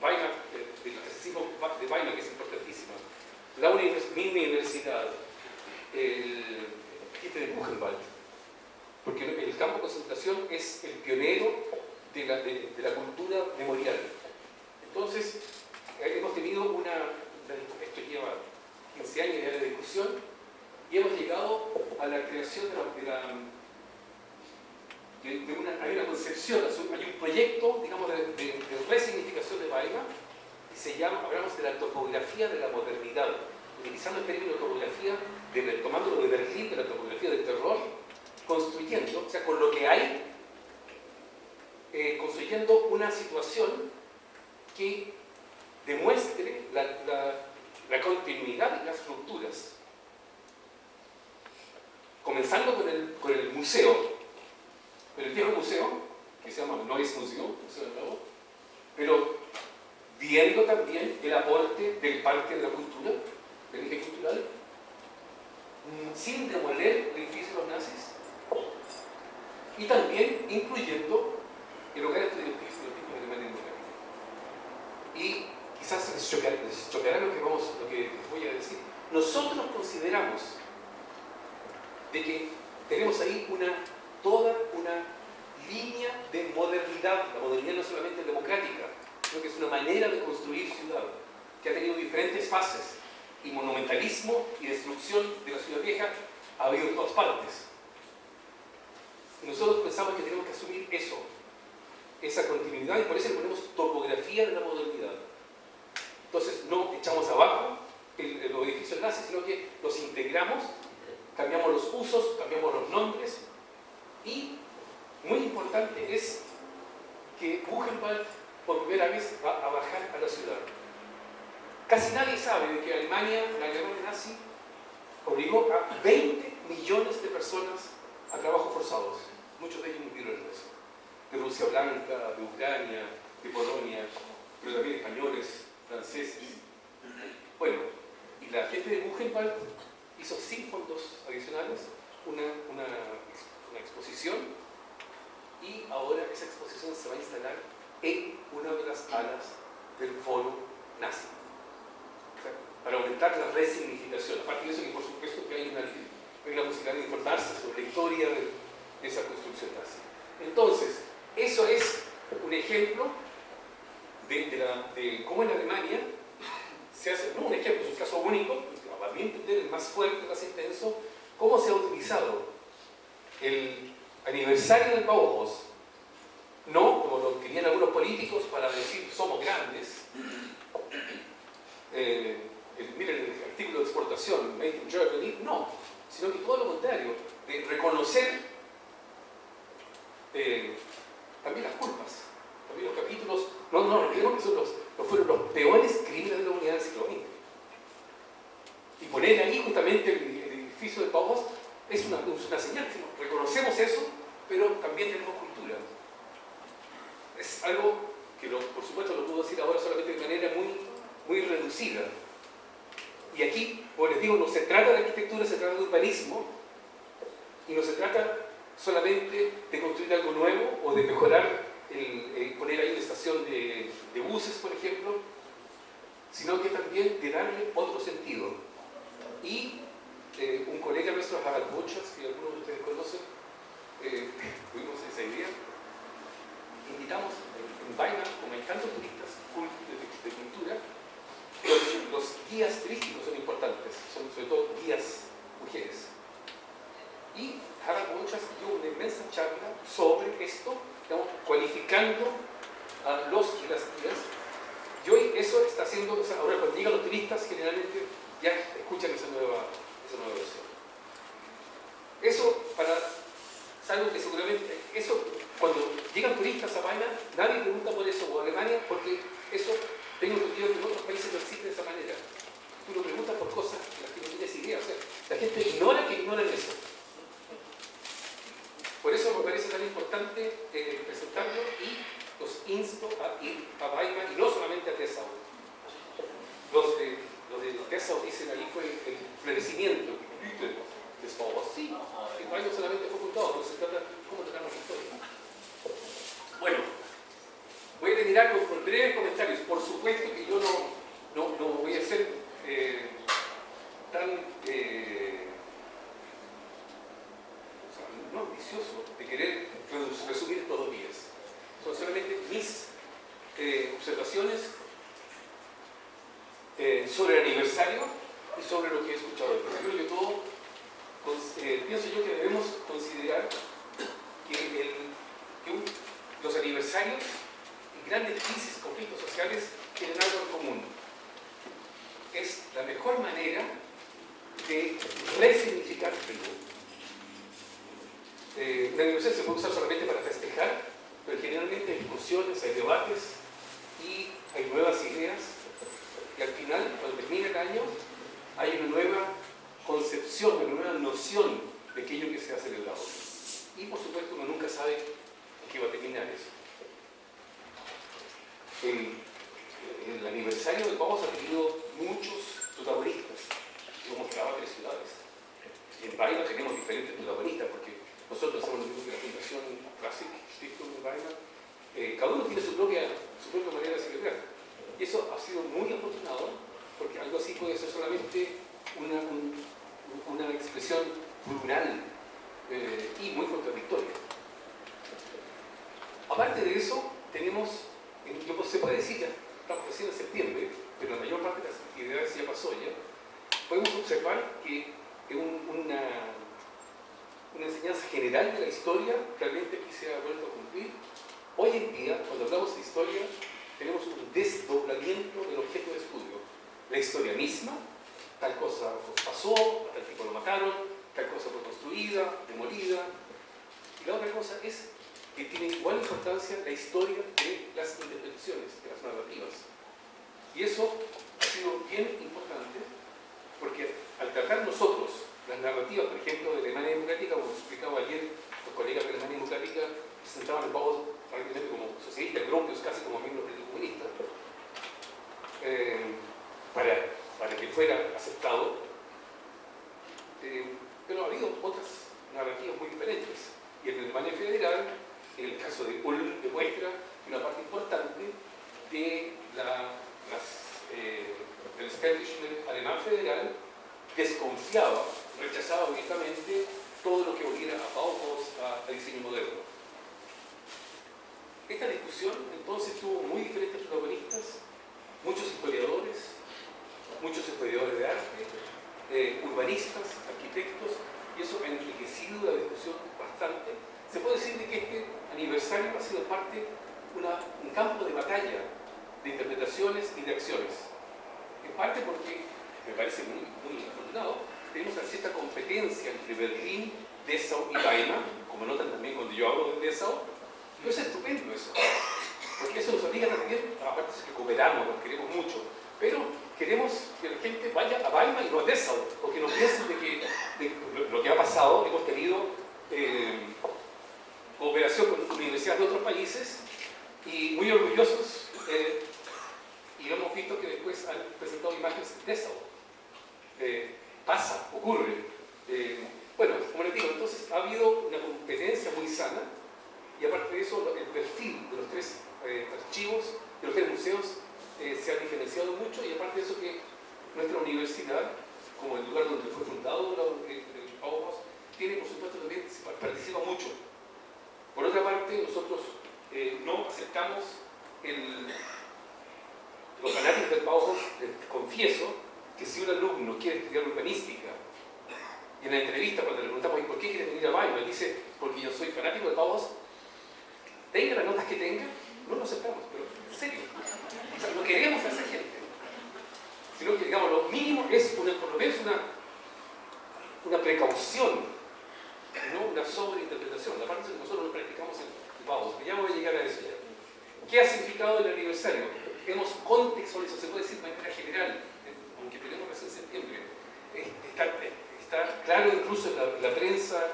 Weimar, del clasicismo de Weimar, que es importantísima, mi universidad, el jefe de Buchenwald, porque el campo de concentración es el pionero de la cultura memorial. Entonces, hemos tenido esto lleva 15 años ya de discusión, y hemos llegado a la creación hay una concepción, hay un proyecto, digamos, de resignificación de Weimar, y hablamos de la topografía de la modernidad, utilizando el término de topografía, tomándolo de Berlín, de la topografía del terror, construyendo, o sea, con lo que hay, construyendo una situación que demuestre la continuidad de las estructuras. Comenzando con el museo, con el viejo museo, que se llama Neues Museum, Museo de Nuevo, pero viendo también el aporte del Parque de la Cultura, del eje cultural, sin demoler el edificio de los nazis, y también incluyendo el hogar estudiantil de Alemania Democrática. Y quizás les chocará lo que voy a decir. Nosotros consideramos de que tenemos ahí toda una línea de modernidad. La modernidad no es solamente democrática, sino que es una manera de construir ciudad que ha tenido diferentes fases, y monumentalismo y destrucción de la ciudad vieja ha habido en todas partes. Y nosotros pensamos que tenemos que asumir esa continuidad, y por eso le ponemos topografía de la modernidad. Entonces no echamos abajo los edificios nazis, sino que los integramos, cambiamos los usos, cambiamos los nombres, y muy importante es que Buchenwald por primera vez va a bajar a la ciudad. Casi nadie sabe de que la Alemania nazi obligó a 20 millones de personas a trabajos forzados. Muchos de ellos murieron en eso. De Rusia Blanca, de Ucrania, de Polonia, pero también españoles, franceses. Bueno, y la gente de Buchenwald hizo sin fondos adicionales una exposición, y ahora esa exposición se va a instalar en una de las alas del foro nazi, o sea, para aumentar la resignificación. Aparte de eso, que por supuesto que hay una posibilidad de informarse sobre la historia de esa construcción nazi. Entonces, eso es un ejemplo de cómo en Alemania se hace, no un ejemplo, es un caso único, para mí entender el más fuerte, el más intenso, cómo se ha utilizado el aniversario del Bauhaus, no como lo querían algunos políticos para decir somos grandes. Miren el artículo de exportación, Made in Germany, no, sino que todo lo contrario, de reconocer también las culpas, también los capítulos, no olvidemos que fueron los peores crímenes de la humanidad del siglo XX. Y poner ahí justamente edificio de Bauhaus es una señal, reconocemos eso, pero también tenemos cultura. Es algo que por supuesto lo puedo decir ahora solamente de manera muy reducida. Y aquí, como les digo, no se trata de arquitectura, se trata de urbanismo, y no se trata solamente de construir algo nuevo o de mejorar, poner ahí una estación de buses, por ejemplo, sino que también de darle otro sentido. Y un colega nuestro, Harald Bochas, que algunos de ustedes conocen, tuvimos esa idea, invitamos en Weimar, como hay tantos turistas de cultura, los guías turísticos son importantes, son sobre todo guías mujeres. Y Harald Bochas dio una inmensa charla sobre esto, digamos, cualificando a los y las guías. Y hoy eso está haciendo, o sea, ahora cuando llegan los turistas, generalmente ya escuchan esa nueva versión. Eso es algo que seguramente, eso, cuando llegan turistas a Weimar, nadie pregunta por eso, o a Alemania, porque eso, tengo entendido que en otros países no existe de esa manera. Tú lo preguntas por cosas que la gente no tiene idea, o sea, la gente ignora que ignoran eso. Por eso me parece tan importante presentarlo y los insto a ir a Weimar y no solamente a Dessau. Los de Dessau dicen ahí fue el florecimiento de Bauhaus. Sí, Weimar solamente fue fundado, pero se trata de cómo tratamos la historia. Bueno, voy a terminar con breves comentarios. Por supuesto que yo no voy a ser tan no ambicioso de querer resumir estos 2 días. Son solamente mis observaciones sobre el aniversario y sobre lo que he escuchado. Primero que todo, pienso yo que debemos considerar que los aniversarios y grandes crisis, conflictos sociales tienen algo en común. Es la mejor manera de resignificar algo. Un aniversario se puede usar solamente para festejar, pero generalmente hay discusiones, hay debates y hay nuevas ideas. Y al final, cuando termina el año, hay una nueva concepción, una nueva noción de aquello que se ha celebrado. Y por supuesto, uno nunca sabe en qué va a terminar eso. El aniversario de Bauhaus ha tenido muchos protagonistas. Lo mostraba 3 ciudades. En Weimar tenemos diferentes protagonistas, porque nosotros hacemos lo mismo que la Fundación Classic Stiftung de Weimar. Cada uno tiene su propia manera de celebrar. Y eso ha sido muy afortunado, porque algo así puede ser solamente una expresión plural y muy contradictoria. Aparte de eso, tenemos, se puede decir, ya estamos recién en septiembre, pero la mayor parte de las actividades ya pasó ya, podemos observar que una enseñanza general de la historia realmente aquí se ha vuelto a cumplir. Hoy en día, cuando hablamos de historia, tenemos un desdoblamiento del objeto de estudio. La historia misma, tal cosa pasó, a tal tipo lo mataron, tal cosa fue construida, demolida. Y la otra cosa es que tiene igual importancia la historia de las interpretaciones, de las narrativas. Y eso ha sido bien importante, porque al tratar nosotros las narrativas, por ejemplo, de Alemania Democrática, como explicaba ayer, los colegas de Alemania Democrática presentaban el Bauhaus prácticamente como socialista, propios casi como miembros del comunista, para que fuera aceptado. Pero ha habido otras narrativas muy diferentes. Y en Alemania Federal, en el caso de Ulm, demuestra una parte importante del establishment alemán federal desconfiaba, rechazaba abiertamente todo lo que volviera a Bauhaus, a diseño moderno. Esta discusión entonces tuvo muy diferentes protagonistas, muchos historiadores de arte, urbanistas, arquitectos, y eso ha enriquecido la discusión bastante. Se puede decir de que este aniversario ha sido parte un campo de batalla de interpretaciones y de acciones. En parte porque, me parece muy afortunado, tenemos una cierta competencia entre Berlín, Dessau y Weimar, como notan también cuando yo hablo de Dessau. Pero es estupendo eso, porque eso nos obliga también, aparte de que cooperamos, nos queremos mucho, pero queremos que la gente vaya a Weimar y no a Dessau, porque no piensen de que países y muy orgullosos, y lo hemos visto que después han presentado imágenes de eso. Pasa, ocurre. Bueno, como les digo, entonces ha habido una competencia muy sana, y aparte de eso, el perfil de los tres archivos, de los tres museos, se ha diferenciado mucho, y aparte de eso que nuestra universidad, como el lugar donde fue fundado el Bauhaus, tiene por supuesto también, participa mucho. Por otra parte, nosotros no aceptamos los fanáticos del Bauhaus. Confieso que si un alumno quiere estudiar urbanística, y en la entrevista cuando le preguntamos ¿por qué quieres venir a Weimar? Dice, porque yo soy fanático del Bauhaus, tenga las notas que tenga, no lo aceptamos, pero en serio. O sea, no queremos a esa gente, sino que, digamos, lo mínimo es por lo menos una precaución, no una sobreinterpretación. Aparte de que nosotros no practicamos el Bauhaus, pero ya voy a llegar a eso ya. ¿Qué ha significado el aniversario? Hemos contextualizado, se puede decir de manera general, aunque tenemos recién en septiembre. Está claro incluso en la prensa,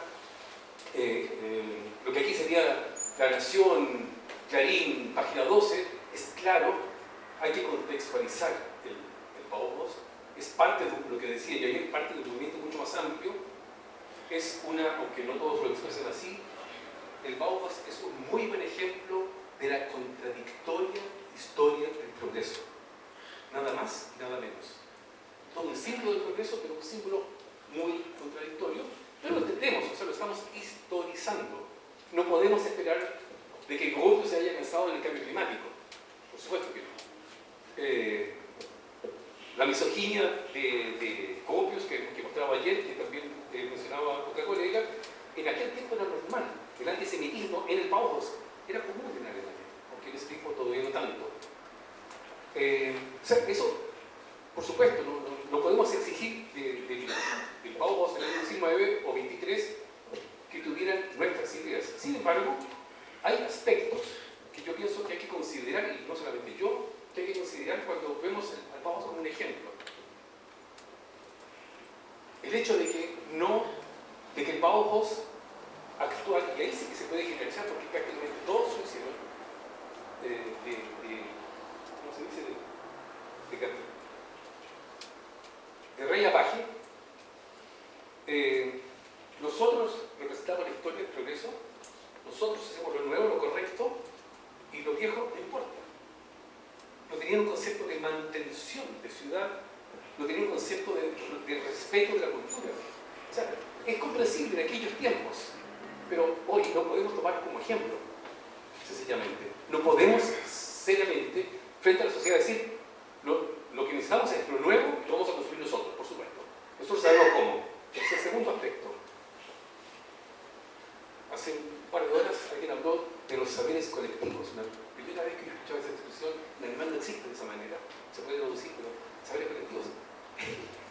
lo que aquí sería La Nación, Clarín, página 12, es claro, hay que contextualizar el Bauhaus. Es parte de lo que decía yo ayer, parte de un movimiento mucho más amplio. Es aunque no todos lo expresan así, el Bauhaus es un muy buen ejemplo de la contradictoria historia del progreso. Nada más y nada menos. Todo un símbolo del progreso, pero un símbolo muy contradictorio. Pero lo entendemos, o sea, lo estamos historizando. No podemos esperar de que Gropius se haya cansado en el cambio climático. Por supuesto que no. La misoginia de Gropius que mostraba ayer, que también mencionaba otra colega, en aquel tiempo era normal. El antisemitismo en el Bauhaus era común en Alemania, aunque en ese tiempo todavía no tanto. O sea, eso, por supuesto, no podemos exigir del Bauhaus del año 19 o 23 que tuvieran nuestras ideas. Sin embargo, hay aspectos que yo pienso que hay que considerar, y no solamente yo, que hay que considerar cuando vemos al Bauhaus como un ejemplo. El hecho de que el Bauhaus actual, y ahí sí que se puede generalizar porque prácticamente todos lo hicieron, ¿cómo se dice? De rey a paje. Nosotros representamos la historia del progreso, nosotros hacemos lo nuevo, lo correcto, y lo viejo no importa. No tenían un concepto de mantención de ciudad, no tenían un concepto de respeto de la cultura. O sea, es comprensible en aquellos tiempos, pero hoy no podemos tomarlo como ejemplo, sencillamente. No podemos seriamente, frente a la sociedad, decir lo que necesitamos es lo nuevo y lo vamos a construir nosotros, por supuesto. Nosotros sabemos cómo. Es el segundo aspecto. Hace un par de horas alguien habló de los saberes colectivos. La primera vez que yo escuchaba esa expresión, en alemán no existe de esa manera. Se puede traducir, pero saberes colectivos.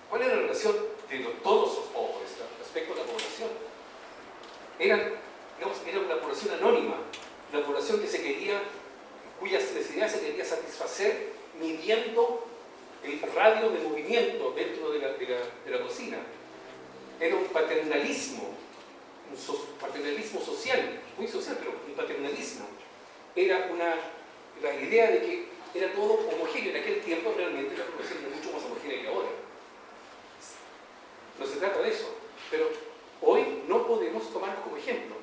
¿Cuál era la relación de todos los pobres respecto a la población? Era una población anónima, una población cuyas necesidades se quería satisfacer midiendo el radio de movimiento dentro de la cocina. Era un paternalismo social, muy social, pero un paternalismo. Era la idea de que era todo homogéneo. En aquel tiempo realmente la población era mucho más homogénea que ahora. No se trata de eso, pero hoy no podemos tomarlo como ejemplo.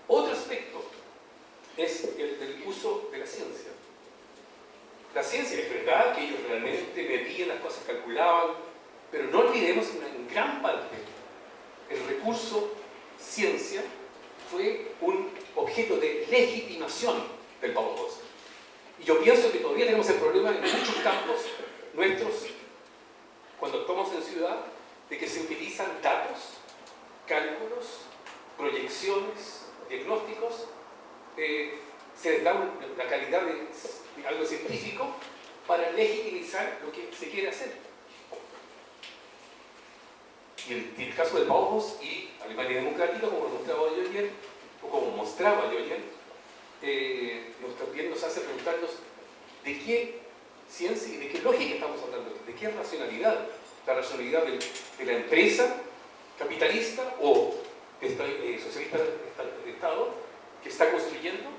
Otro aspecto es el del uso de la ciencia. La ciencia, es verdad que ellos realmente medían las cosas, calculaban, pero no olvidemos que en gran parte el recurso ciencia fue un objeto de legitimación del Bauhaus. Y yo pienso que todavía tenemos el problema en muchos campos nuestros, cuando actuamos en ciudad, de que se utilizan datos, cálculos, proyecciones, diagnósticos, se les da la calidad de algo científico para legitimizar lo que se quiere hacer. Y el caso del Bauhaus y Alemania Democrática, como mostraba yo ayer, también nos hace preguntarnos de qué ciencia y de qué lógica estamos hablando, de qué racionalidad. La racionalidad de la empresa capitalista o socialista de Estado que está construyendo,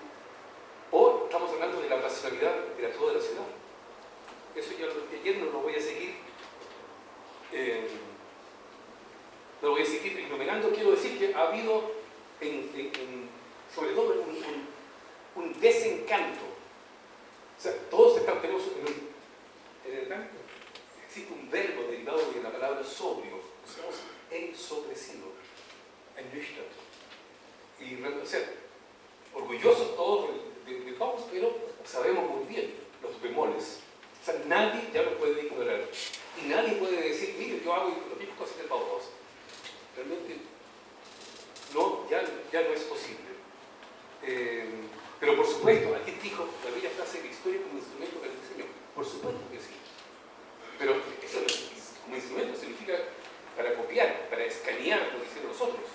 ayer, no lo voy a seguir enumerando. Quiero decir que ha habido sobre todo un desencanto. O sea, todos tenemos en el banco existe un verbo derivado de la palabra sobrio. Estamos ensobrecidos, ernüchtert. Y, o sea, orgullosos todos del paus, pero sabemos muy bien los bemoles. O sea, nadie ya lo puede ignorar. Y nadie puede decir, mire, yo hago las mismas cosas que el paus. Realmente no, ya no es posible. Pero por supuesto, alguien dijo la bella frase de historia como instrumento para el diseño. Por supuesto que sí. Pero eso como instrumento significa para copiar, para escanear lo que hicieron los otros.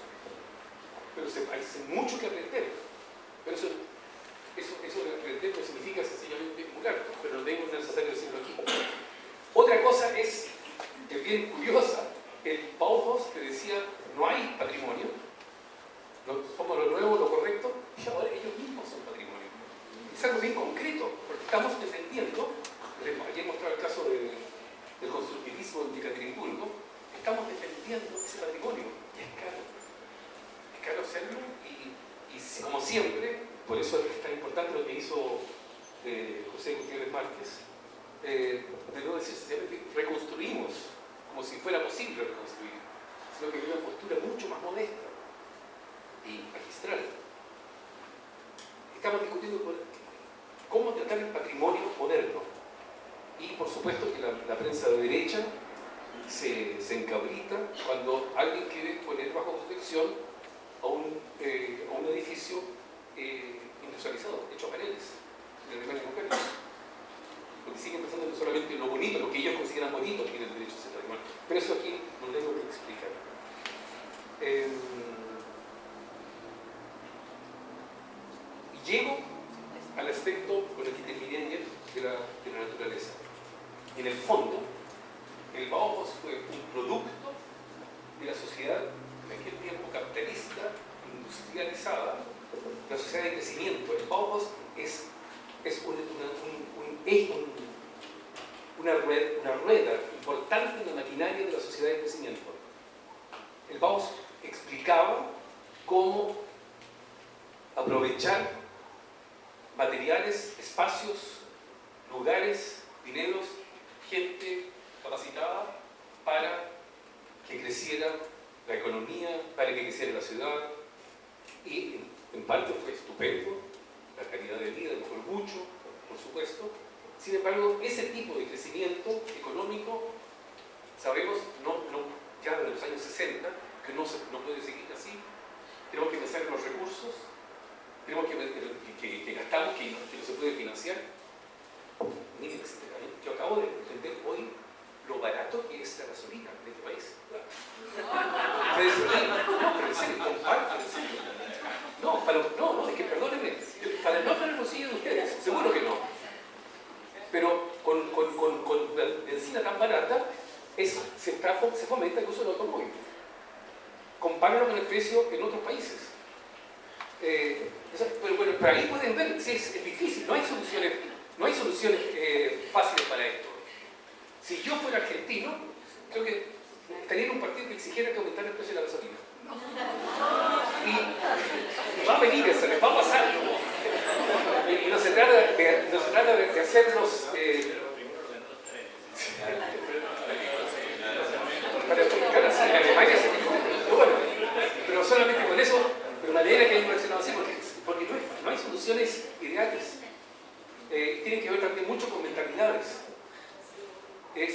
Pero hay mucho que aprender. Pero eso de aprender no significa sencillamente emular, pero no tengo necesario decirlo aquí. Otra cosa es bien curiosa, el Bauhaus que decía no hay patrimonio, somos lo nuevo, lo correcto, y ahora ellos mismos son patrimonio. Es algo bien concreto, porque estamos defendiendo, ayer mostraba el caso del constructivismo en Ekaterimburgo, estamos defendiendo ese patrimonio, y es caro hacerlo, y como siempre, por eso es tan importante lo que hizo José Gutiérrez Márquez, de no decir sencillamente reconstruimos, como si fuera posible reconstruir, sino que hay una postura mucho más modesta y magistral. Estamos discutiendo cómo tratar el patrimonio moderno. Y por supuesto que la prensa de derecha se encabrita cuando alguien quiere poner bajo protección a un edificio industrializado, hecho a paneles, en Alemania y Hungría. Porque siguen pensando solamente en lo bonito, lo que ellos consideran bonito, tiene el derecho a ser patrimonio. Pero eso aquí no tengo que explicar. Llego al aspecto, con el que terminé ayer, de la naturaleza. En el fondo, el Bauhaus fue un producto de la sociedad en aquel tiempo capitalista, industrializada, la sociedad de crecimiento. El Bauhaus es una rueda importante en la maquinaria de la sociedad de crecimiento. El Bauhaus explicaba cómo aprovechar materiales, espacios, lugares, dineros, gente capacitada para que creciera la economía, para que creciera la ciudad, y en parte fue estupendo, la calidad de vida mejoró mucho, por supuesto. Sin embargo, ese tipo de crecimiento económico, sabemos, ya de los años 60, que no puede seguir así. Tenemos que pensar en los recursos, tenemos que gastamos, que no se puede financiar. Miren, yo acabo de entender hoy lo barato que es la gasolina en este país. Ustedes pero en serio, comparten, en serio. No, es que perdónenme, para no tener el bolsillo de ustedes, seguro que no. Pero con la benzina tan barata, se fomenta el uso del automóvil. Compárenlo con el precio en otros países. Pero bueno, por ahí pueden ver, sí, es difícil, no hay soluciones fáciles para esto. Si yo fuera argentino, creo que estaría en un partido que exigiera que aumentara el precio de la gasolina. Y va a venir eso, les va a pasar. Y no se trata de hacerlos... para explicar así, en Alemania se bueno, pero solamente con eso, pero me alegra que hayan reaccionado así, porque no hay soluciones ideales. Tienen que ver también mucho con mentalidades. Y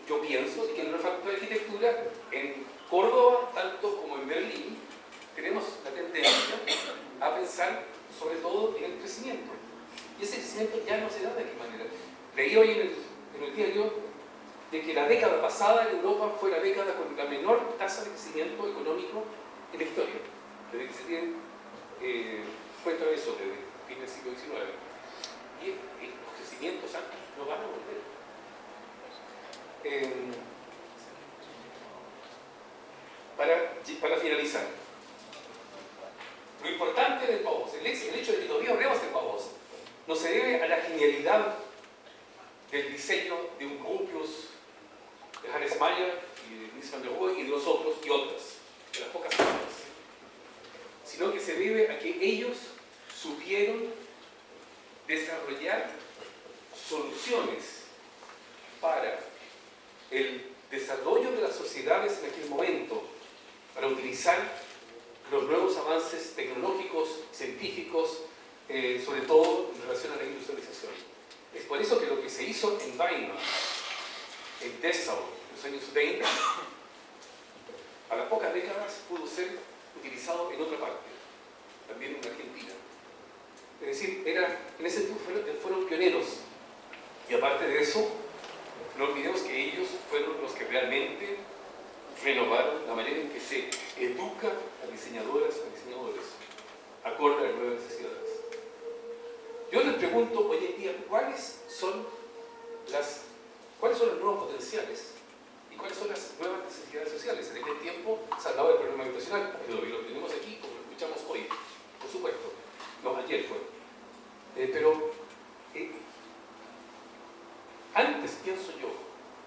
yo pienso que en la Facultad de Arquitectura, en Córdoba, tanto como en Berlín, tenemos la tendencia a pensar sobre todo en el crecimiento. Y ese crecimiento ya no se da de qué manera. Leí hoy en el diario de que la década pasada en Europa fue la década con la menor tasa de crecimiento económico en la historia. Desde que se tiene cuenta de eso, desde fin del siglo XIX. Y los crecimientos antes no van a volver. Para finalizar, lo importante del Bauhaus, el hecho de que todavía hablemos del Bauhaus, no se debe a la genialidad del diseño de un Gropius, de Hannes Mayer y de Mies van der Rohe y de los otros y otras, de las pocas otras, sino que se debe a que ellos supieron desarrollar soluciones para el desarrollo de las sociedades en aquel momento, para utilizar los nuevos avances tecnológicos, científicos, sobre todo en relación a la industrialización. Es por eso que lo que se hizo en Weimar, en Dessau, en los años 20, a las pocas décadas pudo ser utilizado en otra parte, también en Argentina. Es decir, en ese tiempo fueron pioneros. Y aparte de eso, no olvidemos que ellos fueron los que realmente renovaron la manera en que se educa a diseñadoras, a diseñadores, acorde a las nuevas necesidades. Yo les pregunto hoy en día, ¿cuáles son los nuevos potenciales y cuáles son las nuevas necesidades sociales? En aquel tiempo se hablaba del problema habitacional, que lo tenemos aquí como lo escuchamos hoy, por supuesto. No, ayer fue. Antes, pienso yo,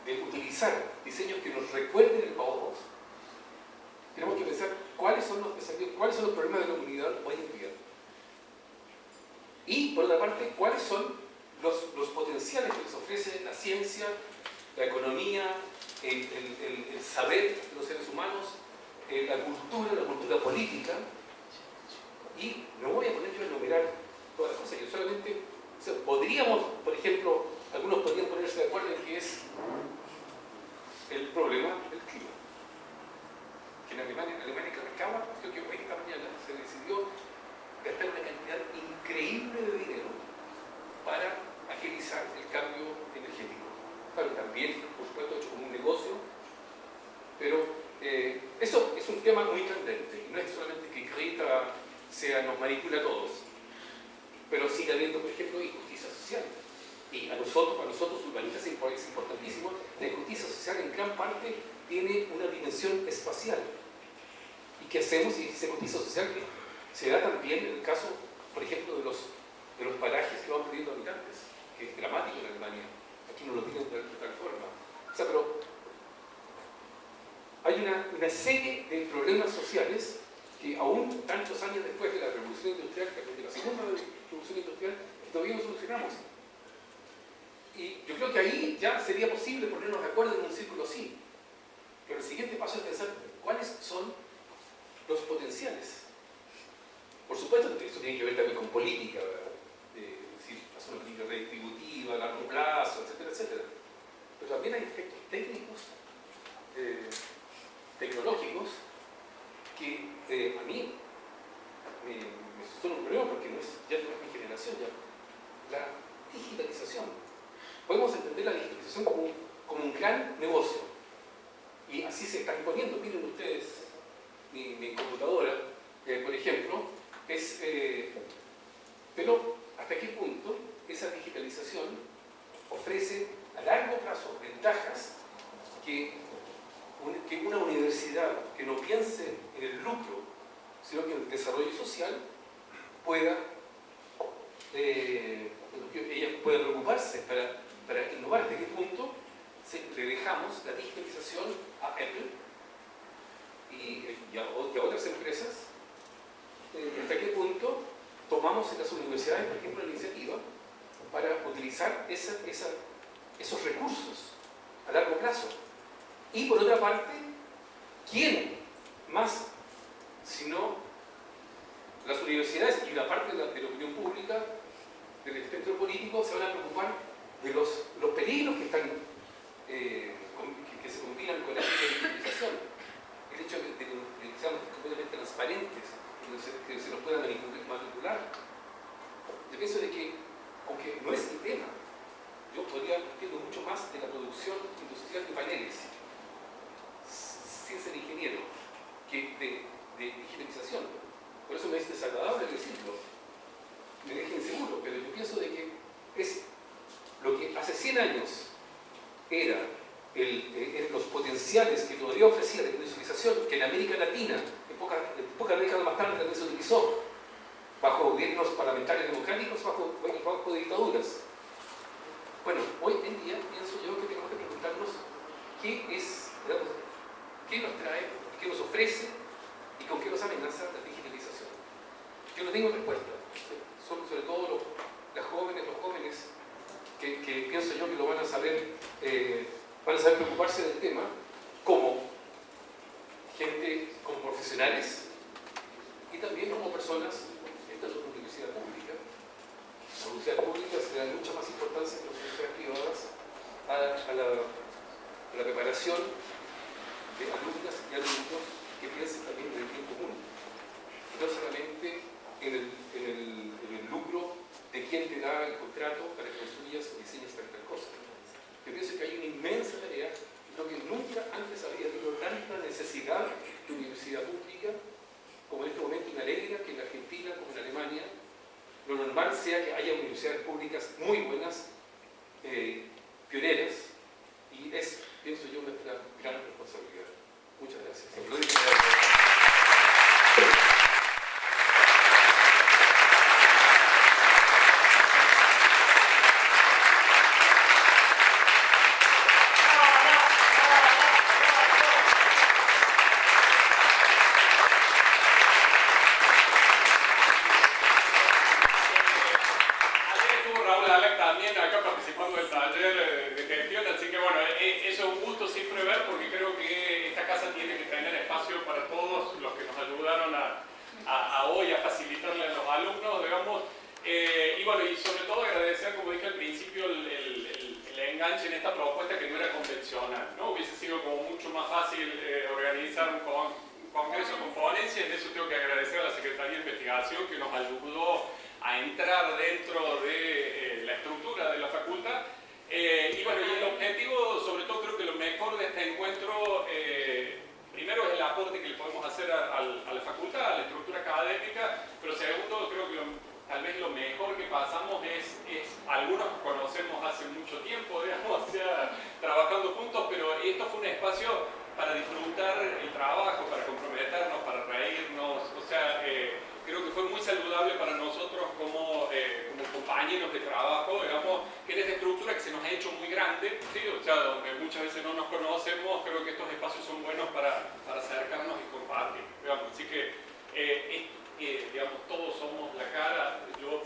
de utilizar diseños que nos recuerden el Bauhaus, tenemos que pensar cuáles son los desafíos, cuáles son los problemas de la comunidad hoy en día. Y, por otra parte, cuáles son los potenciales que nos ofrece la ciencia, la economía, el saber de los seres humanos, la cultura política. Y no voy a poner yo a enumerar todas las cosas, yo solamente, podríamos, por ejemplo, algunos podrían ponerse de acuerdo en que es el problema del clima. Que en Alemania Rancagua, creo que hoy esta mañana se decidió gastar una cantidad increíble de dinero para agilizar el cambio energético. Claro, también, por supuesto, hecho como un negocio, pero eso es un tema muy candente. No es solamente que Greta nos manipula a todos, pero sigue habiendo, por ejemplo, injusticia social. Y para nosotros urbanistas es importantísimo. La injusticia social en gran parte tiene una dimensión espacial. ¿Y qué hacemos? Y esa injusticia social que se da también en el caso, por ejemplo, de los parajes que van perdiendo habitantes, que es dramático en Alemania. Aquí no lo tienen de tal forma. O sea, pero hay una serie de problemas sociales que aún tantos años después de la revolución industrial, de la segunda revolución industrial, todavía no solucionamos. Y yo creo que ahí ya sería posible ponernos de acuerdo en un círculo así. Pero el siguiente paso es pensar cuáles son los potenciales. Por supuesto, eso tiene que ver también con política, ¿verdad? Es decir, hacer una política redistributiva, a largo plazo, etcétera, etcétera. Pero también hay efectos técnicos, tecnológicos, que a mí me son un problema porque ya no es mi generación. La digitalización. Podemos entender la digitalización como un gran negocio. Y así se está imponiendo. Miren ustedes mi computadora, por ejemplo, pero ¿hasta qué punto esa digitalización ofrece a largo plazo ventajas que una universidad que no piense en el lucro, sino que en el desarrollo social pueda ella pueda preocuparse para innovar? ¿Hasta qué punto le dejamos la digitalización a Apple y a otras empresas? ¿Hasta qué punto tomamos en las universidades, por ejemplo, la iniciativa para utilizar esos recursos a largo plazo? Y por otra parte, ¿quién más, sino las universidades y una parte de la opinión pública, del espectro político, se van a preocupar de los peligros que se combinan con la digitalización? El hecho de que seamos completamente transparentes, que se nos pueda manipular. Yo pienso de que, aunque no es mi tema, yo podría entiendo mucho más de la producción industrial de paneles, sin ser ingeniero, que de digitalización. Por eso me es desagradable decirlo, me deja inseguro, pero yo pienso de que es lo que hace 100 años era los potenciales que todavía ofrecía la industrialización, que en América Latina, pocas décadas más tarde también se utilizó, bajo gobiernos parlamentarios democráticos, bajo dictaduras. Bueno, hoy en día pienso yo que tenemos que preguntarnos qué es, digamos, qué nos trae, qué nos ofrece y con qué nos amenaza la digitalización. Yo no tengo respuesta. Son sobre todo los jóvenes que pienso yo que lo van a saber preocuparse del tema como gente, como profesionales y también como personas. Esta es una universidad pública. Las universidades públicas le dan mucha más importancia que las universidades privadas a la preparación de alumnas y alumnos que piensen también en el bien común. Y no solamente en el lucro de quien te da el contrato para que construyas o diseñes tal cosa. Yo pienso que hay una inmensa tarea. Creo que nunca antes había habido tanta necesidad de universidad pública como en este momento. Y me alegra que en Argentina, como en Alemania, lo normal sea que haya universidades públicas muy buenas, pioneras, y es, pienso yo, nuestra gran responsabilidad. Muchas gracias. También acá participando del taller de gestión, así que bueno, eso es un gusto siempre ver, porque creo que esta casa tiene que tener espacio para todos los que nos ayudaron a hoy a facilitarle a los alumnos, digamos, y bueno, y sobre todo agradecer, como dije al principio, el enganche en esta propuesta que no era convencional, ¿no? Hubiese sido como mucho más fácil organizar un congreso con ponencia. En eso tengo que agradecer a la Secretaría de Investigación que nos ayudó a entrar dentro de la estructura de la facultad. Y bueno, y el objetivo, sobre todo creo que lo mejor de este encuentro, primero es el aporte que le podemos hacer a la facultad, a la estructura académica, pero segundo, creo que tal vez lo mejor que pasamos es algunos que conocemos hace mucho tiempo, digamos, o sea, trabajando juntos, pero esto fue un espacio para disfrutar el trabajo, para comprometernos, para reírnos, o sea, creo que fue muy saludable para nosotros como compañeros de trabajo, digamos, que en esta estructura que se nos ha hecho muy grande, ¿sí? O sea, donde muchas veces no nos conocemos, creo que estos espacios son buenos para acercarnos y compartir, digamos. Así que, digamos, todos somos la cara. Yo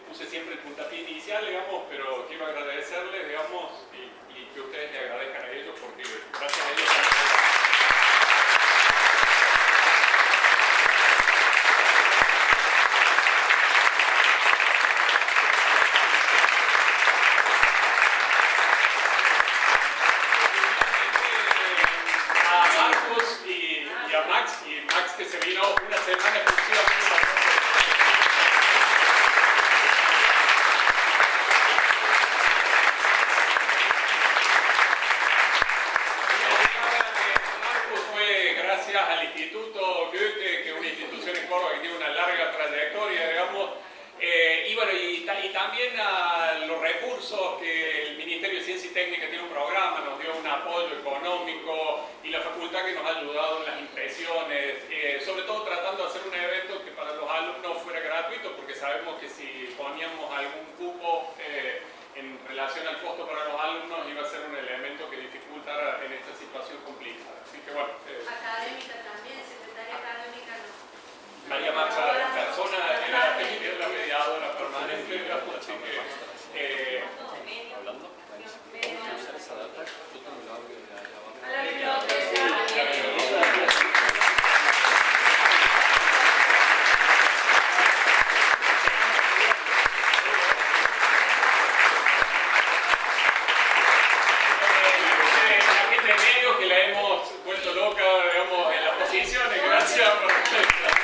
puse siempre el puntapié inicial, digamos, pero quiero agradecerles, digamos, y que ustedes le agradezcan a ellos, porque gracias a ellos... Max, que se vino una semana exclusivamente. Marcos fue gracias al Instituto Goethe, que es una institución en Córdoba que tiene una larga trayectoria, digamos, y bueno, y también a los recursos que el Ministerio de Ciencia y Técnica tiene un programa, nos dio un apoyo económico, y la facultad que nos ha ayudado en las impresiones, sobre todo tratando de hacer un evento que para los alumnos fuera gratuito, porque sabemos que si poníamos algún cupo en relación al costo para los alumnos iba a ser un elemento que dificultara en esta situación complicada. Así que bueno. Académica también, secretaria académica no. María Marcha, la persona, era la mediadora permanente, digamos, así que... Hablando, usar esa data, yo tengo el audio de la A la biblioteca. Que la hemos vuelto loca, digamos, en las posiciones. Gracias por...